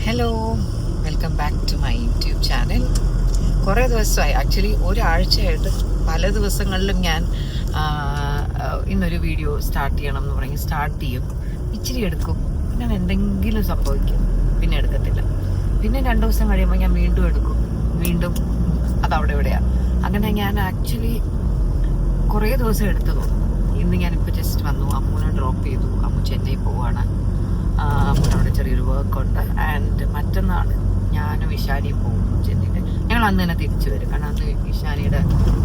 Hello, welcome back to my YouTube channel. കുറേ ദിവസമായി, actually ഒരാഴ്ചയായിട്ട് പല ദിവസങ്ങളിലും ഞാൻ ഇന്നൊരു വീഡിയോ സ്റ്റാർട്ട് ചെയ്യണം എന്ന് പറഞ്ഞ് സ്റ്റാർട്ട് ചെയ്യും. ഇച്ചിരി എടുക്കും, പിന്നെ എന്തെങ്കിലും സംഭവിക്കും, പിന്നെ എടുക്കത്തില്ല. പിന്നെ 2 ദിവസം കഴിയുമ്പോൾ ഞാൻ വീണ്ടും എടുക്കും, വീണ്ടും അതവിടെ ഇവിടെയാണ്. അങ്ങനെ ഞാൻ ആക്ച്വലി കുറേ ദിവസം എടുത്തു തോന്നും. ഇന്ന് ഞാനിപ്പോൾ ജസ്റ്റ് വന്നു, അമ്മൂനെ ഡ്രോപ്പ് ചെയ്തു. അമ്മു ചെന്നൈ പോവാണ്. അവിടെ ചെറിയൊരു വർക്കുണ്ട്. ആൻഡ് മറ്റന്നാൾ ഞാനും ഇഷാനിയും പോകും ചെന്നൈയിൽ. ഞങ്ങൾ അന്ന് തന്നെ തിരിച്ചു വരും. കാരണം അന്ന് ഇഷാനിയുടെ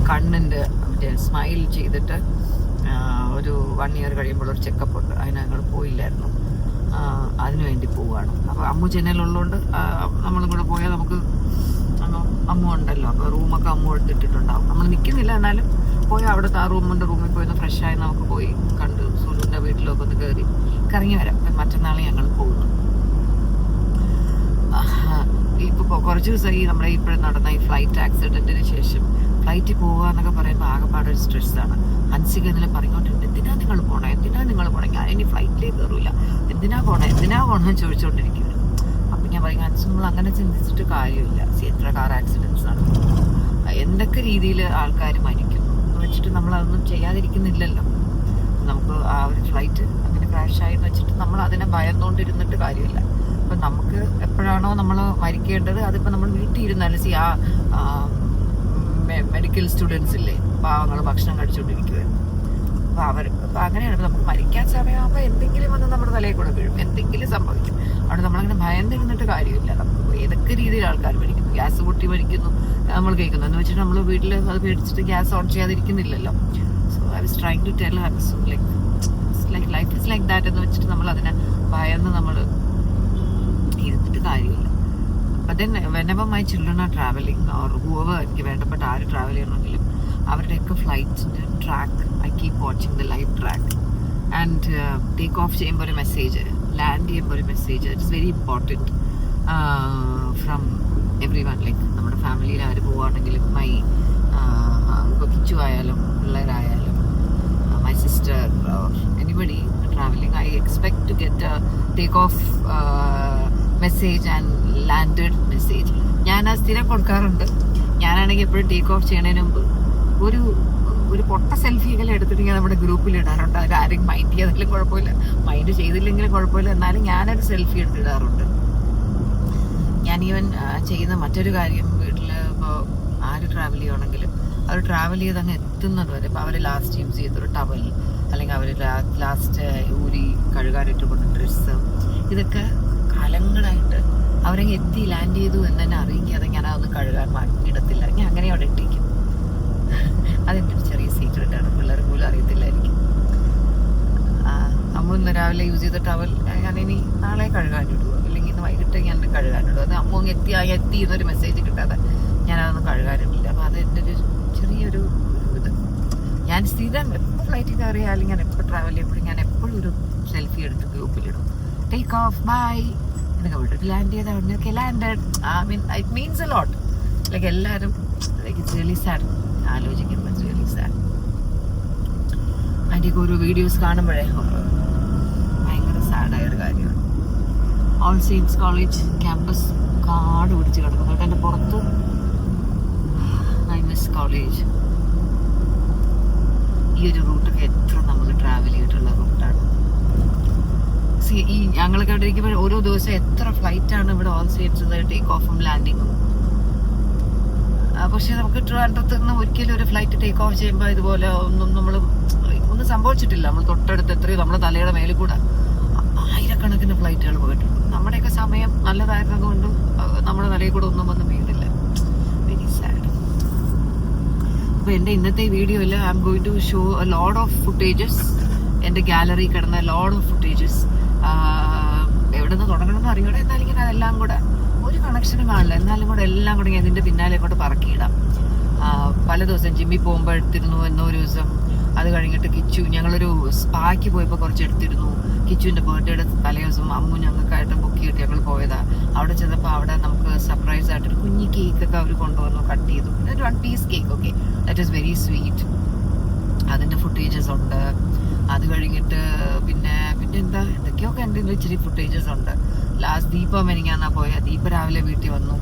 കണ്ണിൻ്റെ മറ്റേ സ്മൈൽ ചെയ്തിട്ട് ഒരു 1 ഇയർ കഴിയുമ്പോൾ ഒരു ചെക്കപ്പ് ഉണ്ട്. അതിന് ഞങ്ങൾ പോയില്ലായിരുന്നു. അതിനു വേണ്ടി പോവുകയാണ്. അപ്പോൾ അമ്മു ചെന്നൈയിലുള്ളതുകൊണ്ട് നമ്മളും കൂടെ പോയാൽ നമുക്ക് അമ്മു ഉണ്ടല്ലോ. അപ്പോൾ റൂമൊക്കെ അമ്മു എടുത്തിട്ടുണ്ടാവും. നമ്മൾ നിൽക്കുന്നില്ല, എന്നാലും പോയി അവിടുത്തെ ആ റൂമിൽ പോയി ഒന്ന് ഫ്രഷായി നമുക്ക് പോയി കണ്ട് സുലുവിൻ്റെ വീട്ടിലൊക്കെ ഒന്ന് കയറി കറങ്ങി വരാം. മറ്റന്നാൾ ഞങ്ങൾ പോകുന്നു. ഇപ്പോൾ കുറച്ച് ദിവസമായി നമ്മുടെ ഇപ്പോഴും നടന്ന ഈ ഫ്ലൈറ്റ് ആക്സിഡൻറ്റിന് ശേഷം ഫ്ലൈറ്റിൽ പോകുക എന്നൊക്കെ പറയുമ്പോൾ ആകെപ്പാടൊരു സ്ട്രെസ്സാണ്. ഹൻസിക ഇന്നലെ പറഞ്ഞുകൊണ്ടിരുന്നത്, എന്തിനാ നിങ്ങൾ പോണേ, ഞാൻ ഇനി ഫ്ലൈറ്റിലേക്ക് കയറില്ല, എന്തിനാ പോണെന്ന് ചോദിച്ചുകൊണ്ടിരിക്കുന്നത്. അപ്പം ഞാൻ പറയും, ഹൻസ് നമ്മൾ അങ്ങനെ ചിന്തിച്ചിട്ട് കാര്യമില്ല. എത്ര കാർ ആക്സിഡൻറ്റ്സ് ആണ്, എന്തൊക്കെ രീതിയിൽ ആൾക്കാർ മരിക്കുന്നു എന്ന് വെച്ചിട്ട് നമ്മളതൊന്നും ചെയ്യാതിരിക്കുന്നില്ലല്ലോ. നമുക്ക് ആ ഒരു ഫ്ലൈറ്റ് അങ്ങനെ ക്രാഷായി എന്ന് വെച്ചിട്ട് നമ്മൾ അതിനെ ഭയന്നുകൊണ്ടിരുന്നിട്ട് കാര്യമില്ല. അപ്പം നമുക്ക് എപ്പോഴാണോ നമ്മൾ മരിക്കേണ്ടത്, അതിപ്പോൾ നമ്മൾ വീട്ടിൽ ഇരുന്നാലും മെഡിക്കൽ സ്റ്റുഡൻസ് ഇല്ലേ, പാവങ്ങൾ ഭക്ഷണം കഴിച്ചുകൊണ്ടിരിക്കുമായിരുന്നു. അപ്പോൾ അങ്ങനെയാണ്. നമുക്ക് മരിക്കാൻ സമയമാകുമ്പോൾ എന്തെങ്കിലും വന്ന് നമ്മുടെ തലയിൽ കൂടെ വീഴും, എന്തെങ്കിലും സംഭവിക്കും. അവിടെ നമ്മളങ്ങനെ ഭയന്നിരുന്നിട്ട് കാര്യമില്ല. നമുക്ക് ഏതൊക്കെ രീതിയിൽ ആൾക്കാർ മരിക്കുന്നു, ഗ്യാസ് പൊട്ടി മരിക്കുന്നു നമ്മൾ കേൾക്കുന്നു. എന്ന് വെച്ചിട്ട് നമ്മൾ വീട്ടിൽ അത് പേടിച്ചിട്ട് ഗ്യാസ് ഓൺ ചെയ്യാതിരിക്കുന്നില്ലല്ലോ. I was trying to tell her, so like life is like that എന്ന് വെച്ചിട്ട് നമ്മൾ അതിനെ ഭയന്ന് നമ്മൾ ഇരുന്നിട്ട് കാര്യമില്ല. But then whenever my children are traveling or whoever, എനിക്ക് വേണ്ടപ്പെട്ട ആര് ട്രാവൽ ചെയ്യണമെങ്കിലും അവരുടെയൊക്കെ ഫ്ലൈറ്റിൻ്റെ track I keep watching the live track. And take off ചെയ്യുമ്പോൾ ഒരു മെസ്സേജ്, ലാൻഡ് ചെയ്യുമ്പോൾ ഒരു message. It's very important from everyone. Like നമ്മുടെ ഫാമിലിയിൽ ആര് പോവുകയാണെങ്കിലും, ഇപ്പോൾ കിച്ചു ആയാലും പിള്ളേരായാലും, my sister or anybody traveling, I expect to get a take-off message and landed message. ഞാൻ ആ സ്ഥിരം കൊടുക്കാറുണ്ട്. ഞാനാണെങ്കിൽ എപ്പോഴും ടേക്ക് ഓഫ് ചെയ്യണതിന് മുമ്പ് ഒരു പൊട്ട സെൽഫിയെല്ലാം എടുത്തിട്ട് ഞാൻ നമ്മുടെ ഗ്രൂപ്പിൽ ഇടാറുണ്ട്. അതിൽ ആരെങ്കിലും മൈൻഡ് ചെയ്താലും കുഴപ്പമില്ല, മൈൻഡ് ചെയ്തില്ലെങ്കിലും കുഴപ്പമില്ല, എന്നാലും ഞാനൊരു സെൽഫി എടുത്തിടാറുണ്ട്. ഞാൻ ഈവൻ ചെയ്യുന്ന മറ്റൊരു കാര്യം, വീട്ടിൽ ഇപ്പോൾ ആര് ട്രാവൽ ചെയ്യുകയാണെങ്കിലും അവർ ട്രാവൽ ചെയ്ത് അങ്ങ് എത്തുന്നത് വരെ, ഇപ്പോൾ അവർ ലാസ്റ്റ് യൂസ് ചെയ്തൊരു ടവൽ, അല്ലെങ്കിൽ അവർ ലാസ്റ്റ് ഊരി കഴുകാനിട്ട് കൊണ്ട് ഡ്രസ്സ്, ഇതൊക്കെ കാലങ്ങളായിട്ട് അവരങ്ങ് എത്തി ലാൻഡ് ചെയ്തു എന്ന് തന്നെ അറിയിക്കാതെ ഞാൻ അതൊന്ന് കഴുകാൻ മാറ്റിയിടത്തില്ല. ഞാൻ അങ്ങനെ അവിടെ ഇട്ടിരിക്കും. അതെൻ്റെ ഒരു ചെറിയ സീക്രട്ടാണ്, പിള്ളേർ പോലും അറിയത്തില്ലായിരിക്കും. അമ്മ ഇന്ന് രാവിലെ യൂസ് ചെയ്ത ടവൽ ഞാനിനി നാളെ കഴുകാനിടുക, അല്ലെങ്കിൽ ഇന്ന് വൈകിട്ട് ഞാൻ കഴുകാനിടുക. അത് അമ്മ അങ്ങ് എത്തി എന്നൊരു മെസ്സേജ് കിട്ടാതെ ഞാനതൊന്നും കഴുകാനിട്ടില്ല. അപ്പോൾ അതെൻ്റെ ഒരു ചെറിയൊരു ഇത്. ഞാൻ സ്ഥിരം എപ്പോൾ ഫ്ലൈറ്റിൽ കയറിയാലും, ഞാൻ എപ്പോൾ ട്രാവൽ ചെയ്യുമ്പോഴും ഞാൻ എപ്പോഴും ഒരു സെൽഫി എടുത്ത് ഗ്രൂപ്പിലിടും. ടേക്ക് ഓഫ്, ബൈ എന്നൊക്കെ വിട്ടിട്ട് ലാൻഡ് ചെയ്ത ഉടനെ landed. It means a lot. Like എല്ലാവരും ലൈക്ക് ഇറ്റ്സ് റിയലി സാഡ്. ആലോചിക്കുമ്പോൾ ഇറ്റ്സ് റിയലി സാഡ്. അതിൻ്റെയൊക്കെ ഓരോ വീഡിയോസ് കാണുമ്പോഴേ ഭയങ്കര സാഡായൊരു കാര്യമാണ്. ഓൾ സെയിൻസ് കോളേജ് ക്യാമ്പസ് കാട് പിടിച്ച് കിടക്കുന്നു. എൻ്റെ പുറത്ത് ഐ മിസ് കോളേജ്. ഈ ഒരു റൂട്ടൊക്കെ എത്ര നമ്മൾ ട്രാവൽ ചെയ്തിട്ടുള്ള റൂട്ടാണ്. ഈ ഞങ്ങളൊക്കെ അവിടെ ഇരിക്കുമ്പോൾ ഓരോ ദിവസം എത്ര ഫ്ലൈറ്റാണ് ഇവിടെ ഓൾ സ്റ്റേറ്റ്സ് ടേക്ക് ഓഫും ലാൻഡിങ്ങും. പക്ഷെ നമുക്ക് ട്രിവാൻഡ്രത്ത് നിന്ന് ഒരിക്കലും ഒരു ഫ്ലൈറ്റ് ടേക്ക് ഓഫ് ചെയ്യുമ്പോൾ ഇതുപോലെ ഒന്നും സംഭവിച്ചിട്ടില്ല. നമ്മൾ തൊട്ടടുത്ത് എത്രയോ നമ്മുടെ തലയുടെ മേലിൽ കൂടെ ആയിരക്കണക്കിന് ഫ്ലൈറ്റുകൾ പോയിട്ടുണ്ട്. നമ്മുടെയൊക്കെ സമയം നല്ലതായിരുന്നത് കൊണ്ട് നമ്മുടെ തലയിൽ കൂടെ ഒന്നും വന്ന് വീടില്ല. Very sad. അപ്പോൾ എൻ്റെ ഇന്നത്തെ വീഡിയോയിൽ I'm going to show a load of footages. എൻ്റെ ഗാലറി കിടന്ന ലോഡ് ഓഫ് ഫുട്ടേജസ്. എവിടെ നിന്ന് തുടങ്ങണമെന്ന് അറിയണം. എന്നാലും ഇങ്ങനെ അതെല്ലാം കൂടെ ഒരു കണക്ഷനും കാണില്ല, എന്നാലും കൂടെ എല്ലാം കൂടെ ഞാൻ ഇതിൻ്റെ പിന്നാലെ കൂടെ പറക്കിയിടാം. പല ദിവസം ജിമ്മിൽ പോകുമ്പോൾ എടുത്തിരുന്നു. എന്നൊരു ദിവസം അത് കഴിഞ്ഞിട്ട് കിച്ചു, ഞങ്ങളൊരു സ്പായ്ക്ക് പോയപ്പോൾ കുറച്ച് എടുത്തിരുന്നു. കിച്ചുവിൻ്റെ ബർത്ത്ഡേയുടെ തലേദിവസം അമ്മു ഞങ്ങൾക്കായിട്ട് ബുക്ക് ചെയ്തിട്ട് ഞങ്ങൾ പോയതാണ്. അവിടെ ചെന്നപ്പോൾ അവിടെ നമുക്ക് സർപ്രൈസ് ആയിട്ടൊരു കുഞ്ഞി കേക്കൊക്കെ അവർ കൊണ്ടുവന്നു, കട്ട് ചെയ്തു. ഒരു 1 piece cake. Okay, that is very sweet. അതിൻ്റെ ഫുട്ടേജസ് ഉണ്ട്. അത് കഴിഞ്ഞിട്ട് പിന്നെ എന്താ എന്തൊക്കെയൊക്കെ എൻ്റെ ഇച്ചിരി ഫുട്ടേജസ് ഉണ്ട്. ലാസ്റ്റ് ദീപ മെനിങ്ങാന്നാ പോയ. ദീപ രാവിലെ വീട്ടിൽ വന്നു,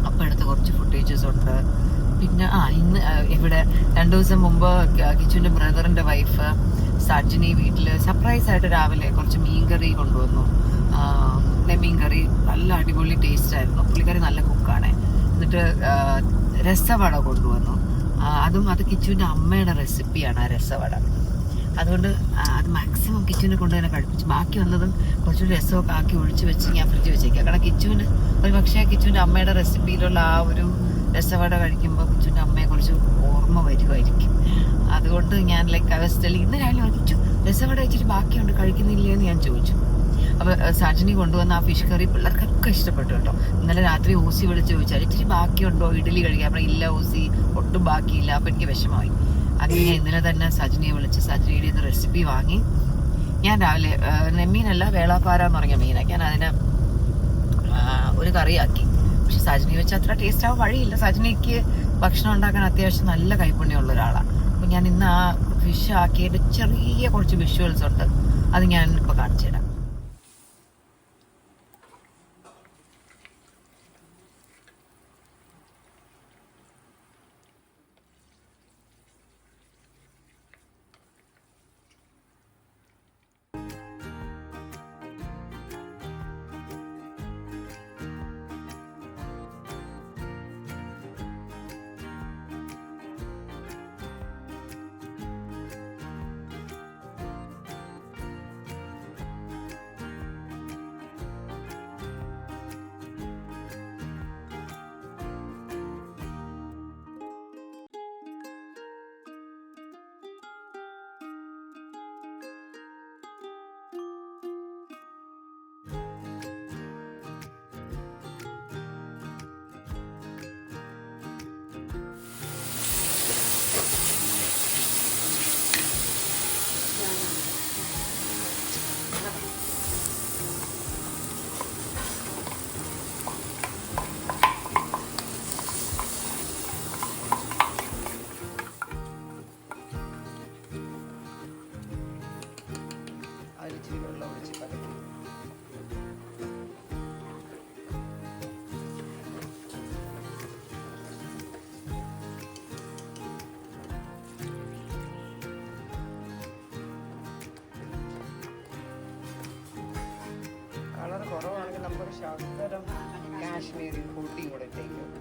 അപ്പം എടുത്ത് കുറച്ച് ഫുട്ടേജസ് ഉണ്ട്. പിന്നെ ഇന്ന് ഇവിടെ 2 ദിവസം മുമ്പ് കിച്ചുവിൻ്റെ ബ്രദറിൻ്റെ വൈഫ് സജിനി വീട്ടിൽ സർപ്രൈസ് ആയിട്ട് രാവിലെ കുറച്ച് മീൻകറി കൊണ്ടുവന്നു. മീൻകറി നല്ല അടിപൊളി ടേസ്റ്റ് ആയിരുന്നു. പുള്ളിക്കറി നല്ല കുക്കാണ്. എന്നിട്ട് രസവട കൊണ്ടുവന്നു. അത് കിച്ചുവിൻ്റെ അമ്മയുടെ റെസിപ്പിയാണ് ആ രസവട. അതുകൊണ്ട് അത് മാക്സിമം കിച്ചുവിനെ കൊണ്ട് തന്നെ കഴിപ്പിച്ചു. ബാക്കി വന്നതും കുറച്ചുകൂടി രസമൊക്കെ ആക്കി ഒഴിച്ച് വെച്ച് ഞാൻ ഫ്രിഡ്ജ് വെച്ചേക്കാം. കാരണം കിച്ചുവിന് ഒരു പക്ഷേ കിച്ചുവിൻ്റെ അമ്മയുടെ റെസിപ്പിയിലുള്ള ആ ഒരു രസവട കഴിക്കുമ്പോൾ കിച്ചുവിൻ്റെ അമ്മയെക്കുറിച്ച് ഓർമ്മ വരുമായിരിക്കും. അതുകൊണ്ട് ഞാൻ അവസ്ഥയിൽ ഇന്ന് രാവിലെ കിച്ചു രസവട വെച്ചിട്ട് ബാക്കിയുണ്ട് കഴിക്കുന്നില്ലേ എന്ന് ഞാൻ ചോദിച്ചു. അപ്പോൾ സജിനി കൊണ്ടുവന്ന ആ ഫിഷ് കറി പിള്ളേർക്കൊക്കെ ഇഷ്ടപ്പെട്ടു കേട്ടോ. ഇന്നലെ രാത്രി ഓസി വിളിച്ച് ചോദിച്ചാൽ ഇച്ചിരി ബാക്കിയുണ്ടോ ഇഡ്ഡലി കഴിക്കാൻ. അപ്പോൾ ഇല്ല ഓസി, ഒട്ടും ബാക്കിയില്ല. അപ്പോൾ എനിക്ക് വിഷമമായി. അതിന് ഞാൻ ഇന്നലെ തന്നെ സജിനിയെ വിളിച്ച് സജിനിയുടെ ഇത് റെസിപ്പി വാങ്ങി ഞാൻ രാവിലെ നെമ്മീനല്ല വേളാപ്പാര എന്ന് പറഞ്ഞ മീനൊക്കെ ഞാൻ അതിനെ ഒരു കറിയാക്കി. പക്ഷെ സജിനി വെച്ച് അത്ര ടേസ്റ്റ് ആവാൻ വഴിയില്ല. സജിനിക്ക് ഭക്ഷണം ഉണ്ടാക്കാൻ അത്യാവശ്യം നല്ല കൈപ്പുണ്യമുള്ള ഒരാളാണ്. അപ്പോൾ ഞാൻ ഇന്ന് ആ ഫിഷ് ആക്കിയിട്ട് ചെറിയ കുറച്ച് വിഷ്വൽസ് ഉണ്ട്, അത് ഞാൻ ഇപ്പോൾ കാണിച്ചു തരാം. കുറവാണെങ്കിൽ നമുക്കൊരു ശകലം കാശ്മീരി കൂട്ടി കൂടെ ഇട്ടേക്കും.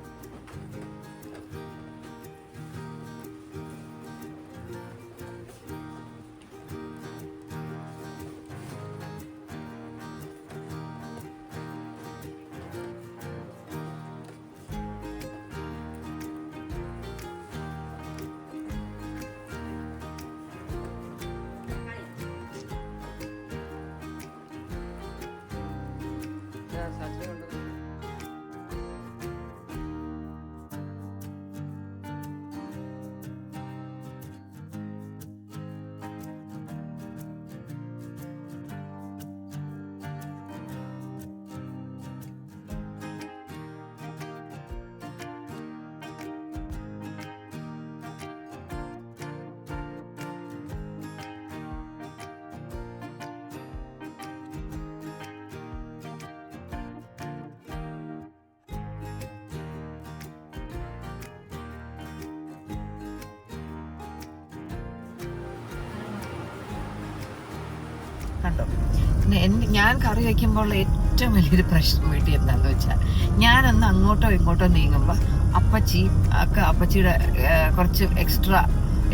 കണ്ടോ? പിന്നെ ഞാൻ കറി വയ്ക്കുമ്പോൾ ഏറ്റവും വലിയൊരു പ്രശ്നം വീട്ടിൽ എന്താണെന്ന് വെച്ചാൽ, ഞാനന്ന് അങ്ങോട്ടോ ഇങ്ങോട്ടോ നീങ്ങുമ്പോൾ അപ്പച്ചിയുടെ കുറച്ച് എക്സ്ട്രാ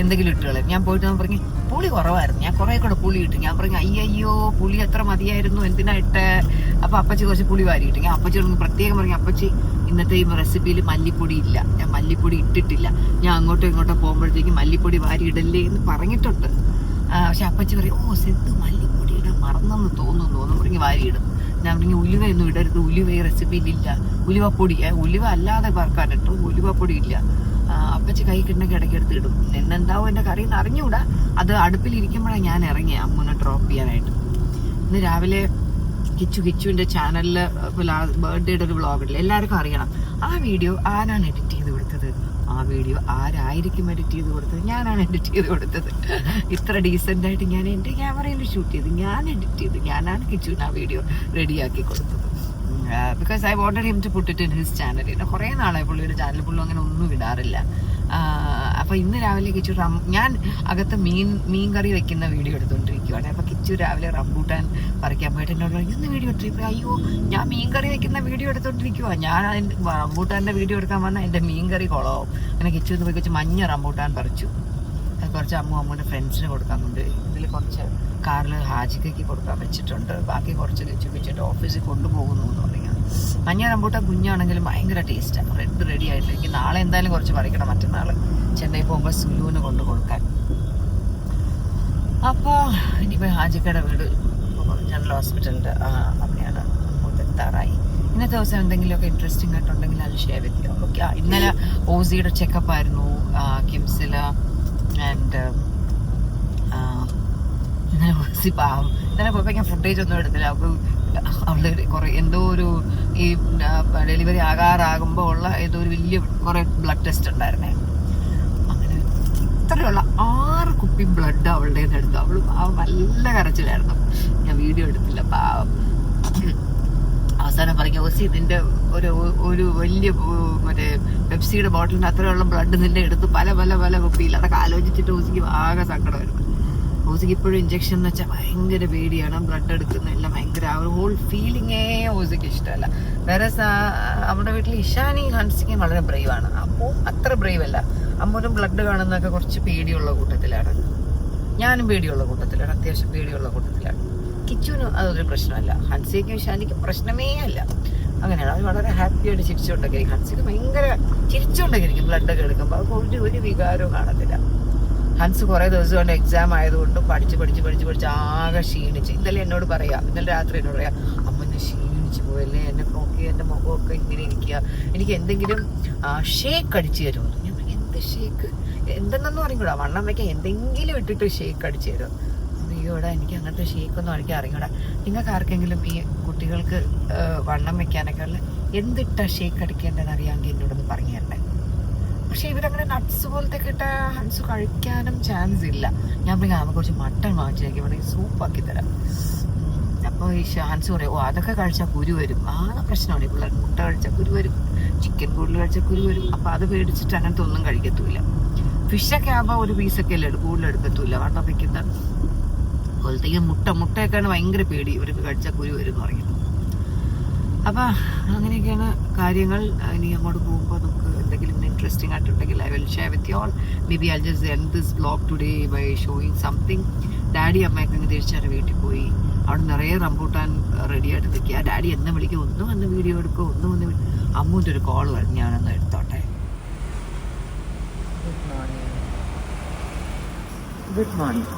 എന്തെങ്കിലും ഇട്ട് കളയും. ഞാൻ പോയിട്ട് പറഞ്ഞു പുളി കുറവായിരുന്നു, ഞാൻ കുറേ കൂടെ പുളി ഇട്ടു. ഞാൻ പറഞ്ഞു അയ്യോ പുളി എത്ര മതിയായിരുന്നു, എന്തിനാ ഇട്ടേ? അപ്പോൾ അപ്പച്ചി കുറച്ച് പുളി വാരി ഇട്ടു. ഞാൻ അപ്പച്ചിയോട് പ്രത്യേകം പറഞ്ഞു, അപ്പച്ചി ഇന്നത്തെ ഈ റെസിപ്പിയിൽ മല്ലിപ്പൊടി ഇല്ല, ഞാൻ മല്ലിപ്പൊടി ഇട്ടിട്ടില്ല, ഞാൻ അങ്ങോട്ടോ ഇങ്ങോട്ടോ പോകുമ്പോഴത്തേക്കും മല്ലിപ്പൊടി വാരി ഇടല്ലേ എന്ന് പറഞ്ഞിട്ടുണ്ട്. പക്ഷെ അപ്പച്ചി പറയും ഓ സിദ്ധു മല്ലിപ്പൊടി ഇടാൻ മറന്നെന്ന് തോന്നുന്നു എന്ന് പറഞ്ഞ് വാരി ഇടും. ഞാൻ പറഞ്ഞു ഉലുവയൊന്നും ഇടരുത്, ഉലുവ ഈ റെസിപ്പിയിലില്ല, ഉലുവപ്പൊടി ഉലുവ അല്ലാതെ പറക്കാനിട്ടു, ഉലുവപ്പൊടി ഇല്ല. അപ്പച്ചി കൈ കിട്ടണമെങ്കിൽ ഇടയ്ക്ക് എടുത്ത് ഇടും. എന്നെന്താവും എൻ്റെ കറിയിൽ നിന്ന് അറിഞ്ഞുകൂടാ. അത് അടുപ്പിലിരിക്കുമ്പോഴാണ് ഞാൻ ഇറങ്ങിയ അമ്മൂനെ ഡ്രോപ്പ് ചെയ്യാനായിട്ട്. ഇന്ന് രാവിലെ കിച്ചുവിൻ്റെ ചാനലിൽ ബർത്ത്ഡേയുടെ ഒരു വ്ളോഗ് ഇല്ല, എല്ലാവർക്കും അറിയണം. ആ വീഡിയോ ആരാണ് എഡിറ്റ് ചെയ്ത് കൊടുത്തത്? ആ വീഡിയോ ആരായിരിക്കും എഡിറ്റ് ചെയ്ത് കൊടുത്തത്? ഞാനാണ് എഡിറ്റ് ചെയ്ത് കൊടുത്തത്. ഇത്ര ഡീസൻ്റായിട്ട് ഞാൻ എൻ്റെ ക്യാമറയിൽ ഷൂട്ട് ചെയ്ത്, ഞാൻ എഡിറ്റ് ചെയ്ത്, ഞാനാണ് കിച്ചുവിന് ആ വീഡിയോ റെഡിയാക്കി കൊടുത്തത്. Because I wanted him to put it in his channel. പിന്നെ കുറേ നാളായി പുള്ളിയുടെ ചാനൽ, പുള്ളി അങ്ങനെ ഒന്നും ഇടാറില്ല. അപ്പോൾ ഇന്ന് രാവിലെ കിച്ചു ഞാൻ അകത്ത് മീൻ കറി വെക്കുന്ന വീഡിയോ എടുത്തുകൊണ്ടിരിക്കുകയാണ്. അപ്പോൾ കിച്ചു രാവിലെ റംബൂട്ടാൻ പറിക്കാൻ പോയിട്ട് എന്നോട് പറഞ്ഞു, ഇന്ന് വീഡിയോ എടുത്തിട്ട്, അയ്യോ ഞാൻ മീൻ കറി വെക്കുന്ന വീഡിയോ എടുത്തുകൊണ്ടിരിക്കുക, ഞാൻ അതിൻ്റെ റംബൂട്ടാൻ്റെ വീഡിയോ എടുക്കാൻ വന്നാൽ എൻ്റെ മീൻ കറി കുളമാവും. അങ്ങനെ കിച്ചു എന്ന് പോയി വെച്ച് മഞ്ഞ റംബൂട്ടാൻ പറിച്ചു. അത് കുറച്ച് അമ്മൂൻ്റെ ഫ്രണ്ട്സിന് കൊടുക്കാൻ കൊണ്ട്, ഇതിൽ കുറച്ച് കാറിൽ ഹാജിക്കയ്ക്ക് കൊടുക്കാൻ വെച്ചിട്ടുണ്ട്, ബാക്കി കുറച്ച് കിച്ചു വെച്ചിട്ട് ഓഫീസിൽ കൊണ്ടുപോകുന്നു എന്ന് പറയുക. മഞ്ഞ റംബൂട്ടാൻ കുഞ്ഞാണെങ്കിലും ഭയങ്കര ടേസ്റ്റാണ്. റെഡി ആയിട്ട് എനിക്ക് നാളെ എന്തായാലും കുറച്ച് പറിക്കണം, മറ്റന്നാൾ ചെന്നൈ പോകുമ്പോൾ സുലുവിന് കൊണ്ട് കൊടുക്കാൻ. അപ്പോൾ ഇനിയിപ്പോൾ ഹാജിക്കയുടെ വീട് ജനറൽ ഹോസ്പിറ്റലിൻ്റെ അവിടെയാണ് എത്താറായി. ഇന്നത്തെ ദിവസം എന്തെങ്കിലുമൊക്കെ ഇൻട്രസ്റ്റിംഗ് ആയിട്ടുണ്ടെങ്കിൽ അത് ഷെയർ ചെയ്യോ. ഓക്കെ, ഇന്നലെ ഓസിയുടെ ചെക്കപ്പ് ആയിരുന്നു കിംസിൽ. ആൻഡ് ഇന്നലെ ഓസി പാവം, ഇന്നലെ പോയപ്പോൾ ഞാൻ ഫുട്ടേജ് ഒന്നും എടുത്തില്ല. അപ്പോൾ അവളുടെ കുറേ എന്തോ ഒരു ഈ ഡെലിവറി ആകാറാകുമ്പോൾ ഉള്ള ഏതോ ഒരു വലിയ കുറേ ബ്ലഡ് ടെസ്റ്റ് ഉണ്ടായിരുന്നേ. അങ്ങനെ ഇത്രയുള്ള 6 കുപ്പി ബ്ലഡ് അവളുടെ നിന്ന് എടുത്തു. അവൾ പാവം നല്ല കരച്ചിലായിരുന്നു. ഞാൻ വീഡിയോ എടുത്തില്ല പാവം. അവസാനം പറഞ്ഞു, ഓസി ഇതിൻ്റെ ഒരു വലിയ മറ്റേ പെപ്സിയുടെ ബോട്ടിലിൻ്റെ അത്രയുള്ള ബ്ലഡ് നിന്റെ എടുത്ത് പല പല പല കുപ്പിയിൽ. അതൊക്കെ ആലോചിച്ചിട്ട് ഓസിക്ക് ആകെ സങ്കടമായിരുന്നു. ഓസിക്ക് ഇപ്പോഴും ഇഞ്ചക്ഷൻ എന്ന് വെച്ചാൽ ഭയങ്കര പേടിയാണ്. ബ്ലഡ് എടുക്കുന്നതെല്ലാം ഭയങ്കര ആ ഒരു ഹോൾ ഫീലിങ്ങേ ഓസിക്ക് ഇഷ്ടമല്ല. വേറെ നമ്മുടെ വീട്ടിൽ ഇഷാനി ഹൻസിക്കും വളരെ ബ്രേവാണ്. അപ്പോൾ അത്ര ബ്രേവ് അല്ല. അമ്മൂരും ബ്ലഡ് കാണുന്നതൊക്കെ കുറച്ച് പേടിയുള്ള കൂട്ടത്തിലാണ്. ഞാനും പേടിയുള്ള കൂട്ടത്തിലാണ്, അത്യാവശ്യം പേടിയുള്ള കൂട്ടത്തിലാണ്. കിച്ചുവിന് അതൊരു പ്രശ്നമല്ല. ഹൻസിക്കും ഇഷാനിക്കും പ്രശ്നമേ അല്ല. അങ്ങനെയാണ്. അത് വളരെ ഹാപ്പിയായിട്ട് ചിരിച്ചുകൊണ്ടൊക്കെ. ഹൻസിക്ക് ഭയങ്കര ചിരിച്ചുകൊണ്ടൊക്കെ ബ്ലഡൊക്കെ എടുക്കുമ്പോൾ അവർക്ക് ഒരു വികാരവും കാണത്തില്ല. ഹൻസ് കുറേ ദിവസം കൊണ്ട് എക്സാം ആയതുകൊണ്ട് പഠിച്ച് ആകെ ക്ഷീണിച്ച്. ഇന്നലെ എന്നോട് പറയാം, ഇന്നലെ രാത്രി എന്നോട് പറയാം, അമ്മ ഞാൻ ക്ഷീണിച്ച് പോയല്ലേ, എന്നെ നോക്കി എൻ്റെ മുഖമൊക്കെ ഇങ്ങനെ ഇരിക്കുക, എനിക്ക് എന്തെങ്കിലും ഷേക്ക് അടിച്ചു തരുമോ? ഞാൻ പറഞ്ഞു, എന്ത് ഷേക്ക്? എന്തെന്നൊന്നും അറിഞ്ഞൂടാ, വണ്ണം വയ്ക്കാൻ എന്തെങ്കിലും ഇട്ടിട്ട് ഷേക്ക് അടിച്ചു തരുമോ? അയ്യോടാ, എനിക്ക് അങ്ങനത്തെ ഷേക്കൊന്നും അടിക്കാൻ അറിഞ്ഞൂടാ. നിങ്ങൾക്ക് ആർക്കെങ്കിലും ഈ കുട്ടികൾക്ക് വണ്ണം വെക്കാനൊക്കെ ഉള്ള എന്തിട്ടാ ഷേക്ക് അടിക്കേണ്ടതെന്ന് അറിയാമെങ്കിൽ എന്നോടൊന്ന് പറഞ്ഞു തരണേ. പക്ഷെ ഇവരങ്ങനെ നട്ട്സ് പോലത്തെ ഇട്ട ഹൻസ് കഴിക്കാനും ചാൻസ് ഇല്ല. ഞാൻ പറഞ്ഞാൽ നമുക്ക് കുറച്ച് മട്ടൺ വാങ്ങിച്ചേക്ക് ഇവിടെ സൂപ്പാക്കി തരാം. അപ്പോൾ ഈ ഹൻസ് പറയും, അതൊക്കെ കഴിച്ചാൽ കുരു വരും. പ്രശ്നമാണ് ഈ പിള്ളേർ. മുട്ട കഴിച്ചാൽ കുരു വരും, ചിക്കൻ കൂടുതൽ കഴിച്ചാൽ കുരു വരും. അപ്പോൾ അത് പേടിച്ചിട്ട് അങ്ങനത്തെ ഒന്നും കഴിക്കത്തുമില്ല. ഫിഷൊക്കെ ആകുമ്പോൾ ഒരു പീസൊക്കെ അല്ലേ കൂടുതൽ എടുക്കത്തുമില്ല. വണ്ണം വയ്ക്കുന്ന പോലത്തേക്ക് മുട്ടയൊക്കെയാണ് ഭയങ്കര പേടി, ഇവർക്ക് കഴിച്ചാൽ കുരു വരും എന്ന് പറയുന്നത്. അപ്പോൾ അങ്ങനെയൊക്കെയാണ് കാര്യങ്ങൾ. ഇനി അങ്ങോട്ട് പോകുമ്പോൾ നമുക്ക് എന്തെങ്കിലും ഇൻട്രസ്റ്റിംഗ് ആയിട്ടുണ്ടെങ്കിൽ I will share with you all. Maybe I just end this vlog today by showing something. Daddy അമ്മയൊക്കെ ഇങ്ങനെ തിരിച്ചാൽ വീട്ടിൽ പോയി. അവിടെ നിറയെ റംബൂട്ടാൻ റെഡിയായിട്ട് നിൽക്കുക. ഡാഡി എന്നെ വിളിക്കും, ഒന്നും വന്ന് വീഡിയോ എടുക്കുക, ഒന്നും വന്ന് അമ്മൂൻ്റെ ഒരു കോൾ വരും, ഞാനൊന്ന് എടുത്തോട്ടെ. Good morning.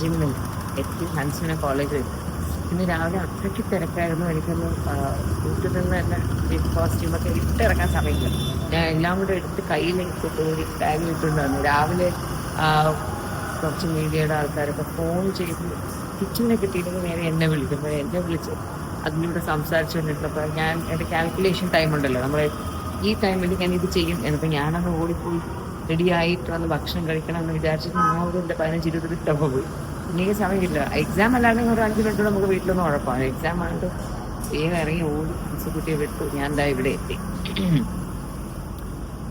ജിമ്മിൽ എത്തി, ഹൻസിനെ കോളേജിൽ എത്തി. ഇന്ന് രാവിലെ അത്രയ്ക്ക് തിരക്കായിരുന്നു. എനിക്കൊന്ന് വീട്ടിൽ നിന്ന് തന്നെ കോസ്റ്റ്യൂമൊക്കെ ഇട്ടിറങ്ങാൻ സമയമില്ല. ഞാൻ എല്ലാം കൂടെ എടുത്ത് കയ്യിലേക്ക് പോയി ബാഗിൽ ഇട്ടുകൊണ്ട് വന്നു. രാവിലെ കുറച്ച് മീഡിയയുടെ ആൾക്കാരൊക്കെ ഫോൺ ചെയ്ത് കിച്ചണിനെ കിട്ടിയില്ലെങ്കിൽ നേരെ എന്നെ വിളിക്കുമ്പോൾ എന്നെ വിളിച്ച് അതിലൂടെ സംസാരിച്ചുകൊണ്ടിരുന്നപ്പോൾ ഞാൻ എൻ്റെ കാൽക്കുലേഷൻ ടൈം ഉണ്ടല്ലോ, നമ്മൾ ഈ ടൈമിൽ ഞാൻ ഇത് ചെയ്യും എന്നപ്പോൾ ഞാനന്ന് ഓടിപ്പോയി റെഡിയായിട്ട് വന്ന് ഭക്ഷണം കഴിക്കണം എന്ന് വിചാരിച്ചിട്ട് ഞാൻ ഒരു എൻ്റെ 15-20 മിനിറ്റൊക്കെ പോയി. എനിക്ക് സമയമില്ല. എക്സാം അല്ലാണെങ്കിൽ ഒരു 5 മിനിറ്റ് നമുക്ക് വീട്ടിലൊന്നും ഉഴപ്പാണ്. എക്സാം ആയിട്ട് വേഗം ഇറങ്ങി ഓടി കുട്ടിയെ വിട്ടു. ഞാൻ എന്താ ഇവിടെ എത്തി.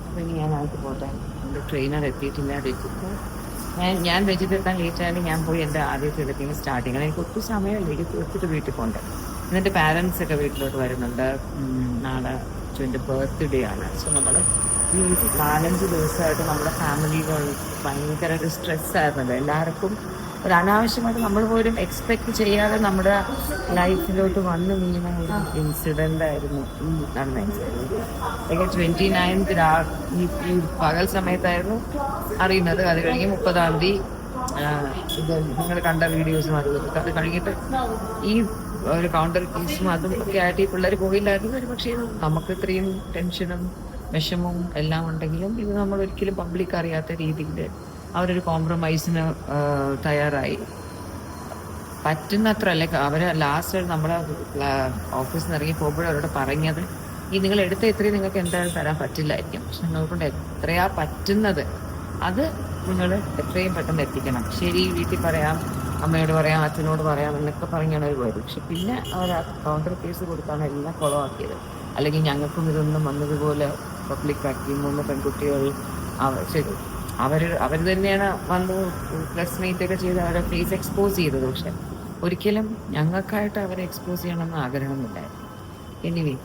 അപ്പോൾ ഇനി ഞാൻ ആയിട്ട് പോട്ടെ. എൻ്റെ ട്രെയിനർ എത്തിയിട്ടില്ല. ഞാൻ രജിതെത്താൻ ലേറ്റായാലും ഞാൻ പോയി എൻ്റെ ആദ്യത്തെ എടുക്കുന്ന സ്റ്റാർട്ടിങ്. എനിക്ക് ഒത്തിരി സമയമില്ല, എനിക്ക് ഒത്തിരി വീട്ടിൽ പോകണ്ടേ. എന്നിട്ട് പാരൻസ് ഒക്കെ വീട്ടിലോട്ട് വരുന്നുണ്ട്. നാളെ എൻ്റെ ബർത്ത്ഡേ ആണ്. സോ നമ്മൾ ഈ 4-5 ദിവസമായിട്ട് നമ്മുടെ ഫാമിലികൾ ഭയങ്കര ഒരു സ്ട്രെസ്സായിരുന്നല്ലോ എല്ലാവർക്കും. ഒരു അനാവശ്യമായിട്ട് നമ്മൾ പോലും എക്സ്പെക്ട് ചെയ്യാതെ നമ്മുടെ ലൈഫിലോട്ട് വന്നു വീണ ഒരു ഇൻസിഡൻ്റ് ആയിരുന്നു ഈ നടന്നത്. 29th ഈ പകൽ സമയത്തായിരുന്നു അറിയുന്നത്. അത് കഴിഞ്ഞ് 30-ാം തീയതി ഇത് നിങ്ങൾ കണ്ട വീഡിയോസും അത് കഴിഞ്ഞിട്ട് ഈ ഒരു കൗണ്ടർ കേസും അതും ഒക്കെ ആയിട്ട് ഈ പിള്ളേർ പോയില്ലായിരുന്നു. ഒരു പക്ഷേ നമുക്ക് ഇത്രയും ടെൻഷനും വിഷമവും എല്ലാം ഉണ്ടെങ്കിലും ഇത് നമ്മൾ ഒരിക്കലും പബ്ലിക് അറിയാത്ത രീതിയിൽ അവരൊരു കോംപ്രമൈസിന് തയ്യാറായി. പറ്റുന്നത്ര അല്ലെ അവരെ ലാസ്റ്റ് നമ്മുടെ ഓഫീസിൽ നിന്ന് ഇറങ്ങി പോകുമ്പോഴും അവരോട് പറഞ്ഞത് ഈ നിങ്ങൾ എടുത്ത എത്രയും നിങ്ങൾക്ക് എന്തായാലും തരാൻ പറ്റില്ലായിരിക്കും. പക്ഷെ നിങ്ങളെക്കൊണ്ട് എത്രയാ പറ്റുന്നത് അത് നിങ്ങൾ എത്രയും പെട്ടെന്ന് എത്തിക്കണം. ശരി, വീട്ടിൽ പറയാം, അമ്മയോട് പറയാം, അച്ഛനോട് പറയാം എന്നൊക്കെ പറഞ്ഞാണ് അവർ വരും. പക്ഷെ പിന്നെ അവർ ആ കൗണ്ടർ കേസ് കൊടുത്താണ് എല്ലാം കുളമാക്കിയത്. അല്ലെങ്കിൽ ഞങ്ങൾക്കും ഇതൊന്നും വന്നതുപോലെ പബ്ലിക്കാക്കി 3 പെൺകുട്ടികൾ ശരി അവർ തന്നെയാണ് വന്ന് പ്രസ് മീറ്റ് ഒക്കെ ചെയ്ത് അവരുടെ ഫേസ് എക്സ്പോസ് ചെയ്തത്. പക്ഷെ ഒരിക്കലും ഞങ്ങൾക്കായിട്ട് അവരെ എക്സ്പോസ് ചെയ്യണമെന്ന് ആഗ്രഹമൊന്നുമില്ലായിരുന്നു. എനിവേ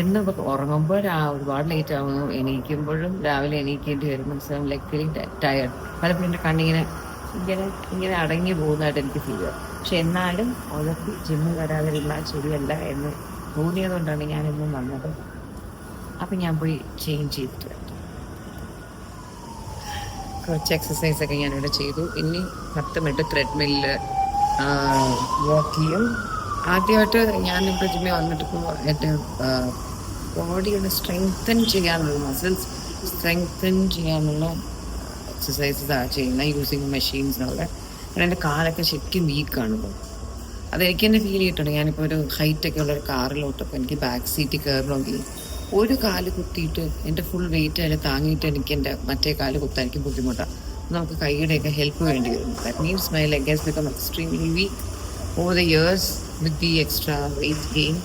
എന്ന് ഉറങ്ങുമ്പോൾ ഒരുപാട് ലേറ്റ് ആവുന്നു, എണീക്കുമ്പോഴും രാവിലെ എണീക്കേണ്ടി വരുന്നു. So like feeling tired. പലപ്പോഴും എൻ്റെ കണ്ണിങ്ങനെ ഇങ്ങനെ അടങ്ങി പോകുന്നതായിട്ട് എനിക്ക് ഫീൽ ചെയ്യും. പക്ഷെ എന്നാലും ഉഴപ്പി ജിമ്മിൽ വരാതിരുന്നാൽ ശരിയല്ല എന്ന് തോന്നിയതുകൊണ്ടാണ് ഞാനിന്നും വന്നത്. അപ്പം ഞാൻ പോയി ചേഞ്ച് ചെയ്തിട്ട് കുറച്ച് എക്സസൈസൊക്കെ ഞാനിവിടെ ചെയ്തു. ഇനി 10 മിനിറ്റ് ത്രെഡ്മില്ല് വാക്ക് ചെയ്യും. ആദ്യമായിട്ട് ഞാനിവിടെ ജിമ്മിൽ വന്നിട്ട് എൻ്റെ ബോഡി ഒന്ന് സ്ട്രെങ്തൻ ചെയ്യാനുള്ള മസിൽസ് സ്ട്രെങ്തൻ ചെയ്യാനുള്ള എക്സസൈസസാണ് ചെയ്യുന്നത് യൂസിങ് മെഷീൻസിനുള്ള. കാരണം എൻ്റെ കാലൊക്കെ ശരിക്കും വീക്കാണ് ഇപ്പോൾ. അതെനിക്ക് തന്നെ ഫീൽ ചെയ്തിട്ടുണ്ട്. ഞാനിപ്പോൾ ഒരു ഹൈറ്റൊക്കെ ഉള്ള ഒരു കാറിലോട്ടപ്പോൾ എനിക്ക് ബാക്ക് സീറ്റിൽ കയറണമെങ്കിൽ ഒരു കാല് കുത്തിയിട്ട് എൻ്റെ ഫുൾ വെയിറ്റ് അതിൽ താങ്ങിയിട്ട് എനിക്ക് എൻ്റെ മറ്റേ കാല് കുത്താൻ എനിക്ക് ബുദ്ധിമുട്ടാണ്. നമുക്ക് കൈയുടെയൊക്കെ ഹെൽപ്പ് വേണ്ടി വരും. That means my leg has become extremely weak over the years with the extra weight gain.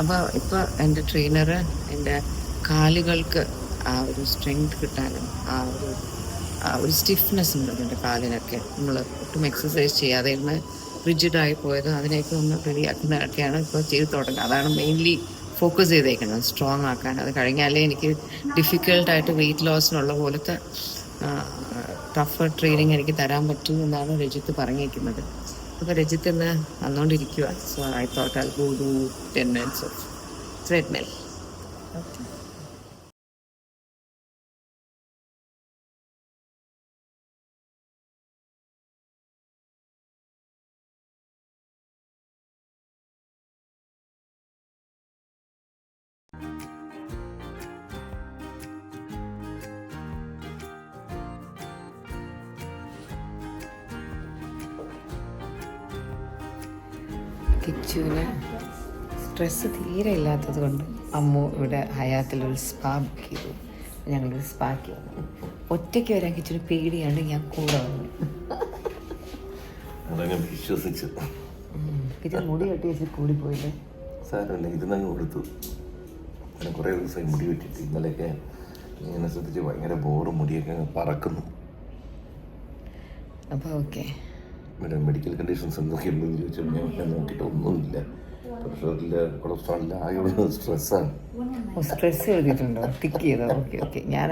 അപ്പോൾ ഇപ്പോൾ എൻ്റെ ട്രെയിനർ എൻ്റെ കാലുകൾക്ക് ആ ഒരു സ്ട്രെങ്ത് കിട്ടാനും ആ ഒരു സ്റ്റിഫ്നെസ് ഉണ്ട് എൻ്റെ കാലിനൊക്കെ. നമ്മൾ ഒട്ടും എക്സസൈസ് ചെയ്യാതെ ഇന്ന് റിജിഡായി പോയത് അതിനെയൊക്കെ ഒന്ന് റെഡിയാക്കുന്നതൊക്കെയാണ് ഇപ്പോൾ ചെയ്ത് തുടങ്ങുക. അതാണ് മെയിൻലി ഫോക്കസ് ചെയ്തേക്കുന്നത്, സ്ട്രോങ് ആക്കാൻ. അത് കഴിഞ്ഞാലേ എനിക്ക് ഡിഫിക്കൽട്ടായിട്ട് വെയിറ്റ് ലോസിനുള്ള പോലത്തെ ടഫ് ട്രെയിനിങ് എനിക്ക് തരാൻ പറ്റും എന്നാണ് രജിത്ത് പറഞ്ഞേക്കുന്നത്. അപ്പോൾ രജിത്ത് ഇന്ന് വന്നുകൊണ്ടിരിക്കുക. So I thought I go to 10 minutes of treadmill. Okay. കിച്ചുവിന് സ്ട്രെസ്സ് തീരെ ഇല്ലാത്തത് കൊണ്ട് അമ്മു ഇവിടെ ഹയാത്തിലൊരു സ്പാ ബുക്ക് ചെയ്തു. ഞങ്ങളൊരു സ്പാക്ക് വന്നു. ഒറ്റയ്ക്ക് വരാൻ കിച്ചുവിന് പേടിയാണ്ട് ഞാൻ കൂടെ വന്നു. വിശ്വസിച്ചു ഇത് മുടി കെട്ടി വെച്ച് കൂടിപ്പോയില്ലേ? സാരമില്ല, ഇതിനങ്ങ് കൊടുത്തു. അങ്ങനെ കുറേ ദിവസമായി മുടി വെട്ടിട്ട് ഇന്നലെയൊക്കെ ഇങ്ങനെ ശ്രദ്ധിച്ച് ഭയങ്കര ബോറും മുടിയൊക്കെ പറക്കുന്നു. അപ്പോൾ ഓക്കെ. ഇവിടെ മെഡിക്കൽ കണ്ടീഷൻസ് എന്തൊക്കെയുണ്ടെന്ന് ചോദിച്ചാൽ ഞാൻ നോക്കിയിട്ട് ഒന്നുമില്ല. പ്രഷറില്ല, കൊളസ്ട്രോളില്ല, ആകെ സ്ട്രെസ്സാണ്. സ്ട്രെസ് എഴുതിയിട്ടുണ്ടോ? ടിക്ക് ചെയ്തോ? Okay okay. ഞാൻ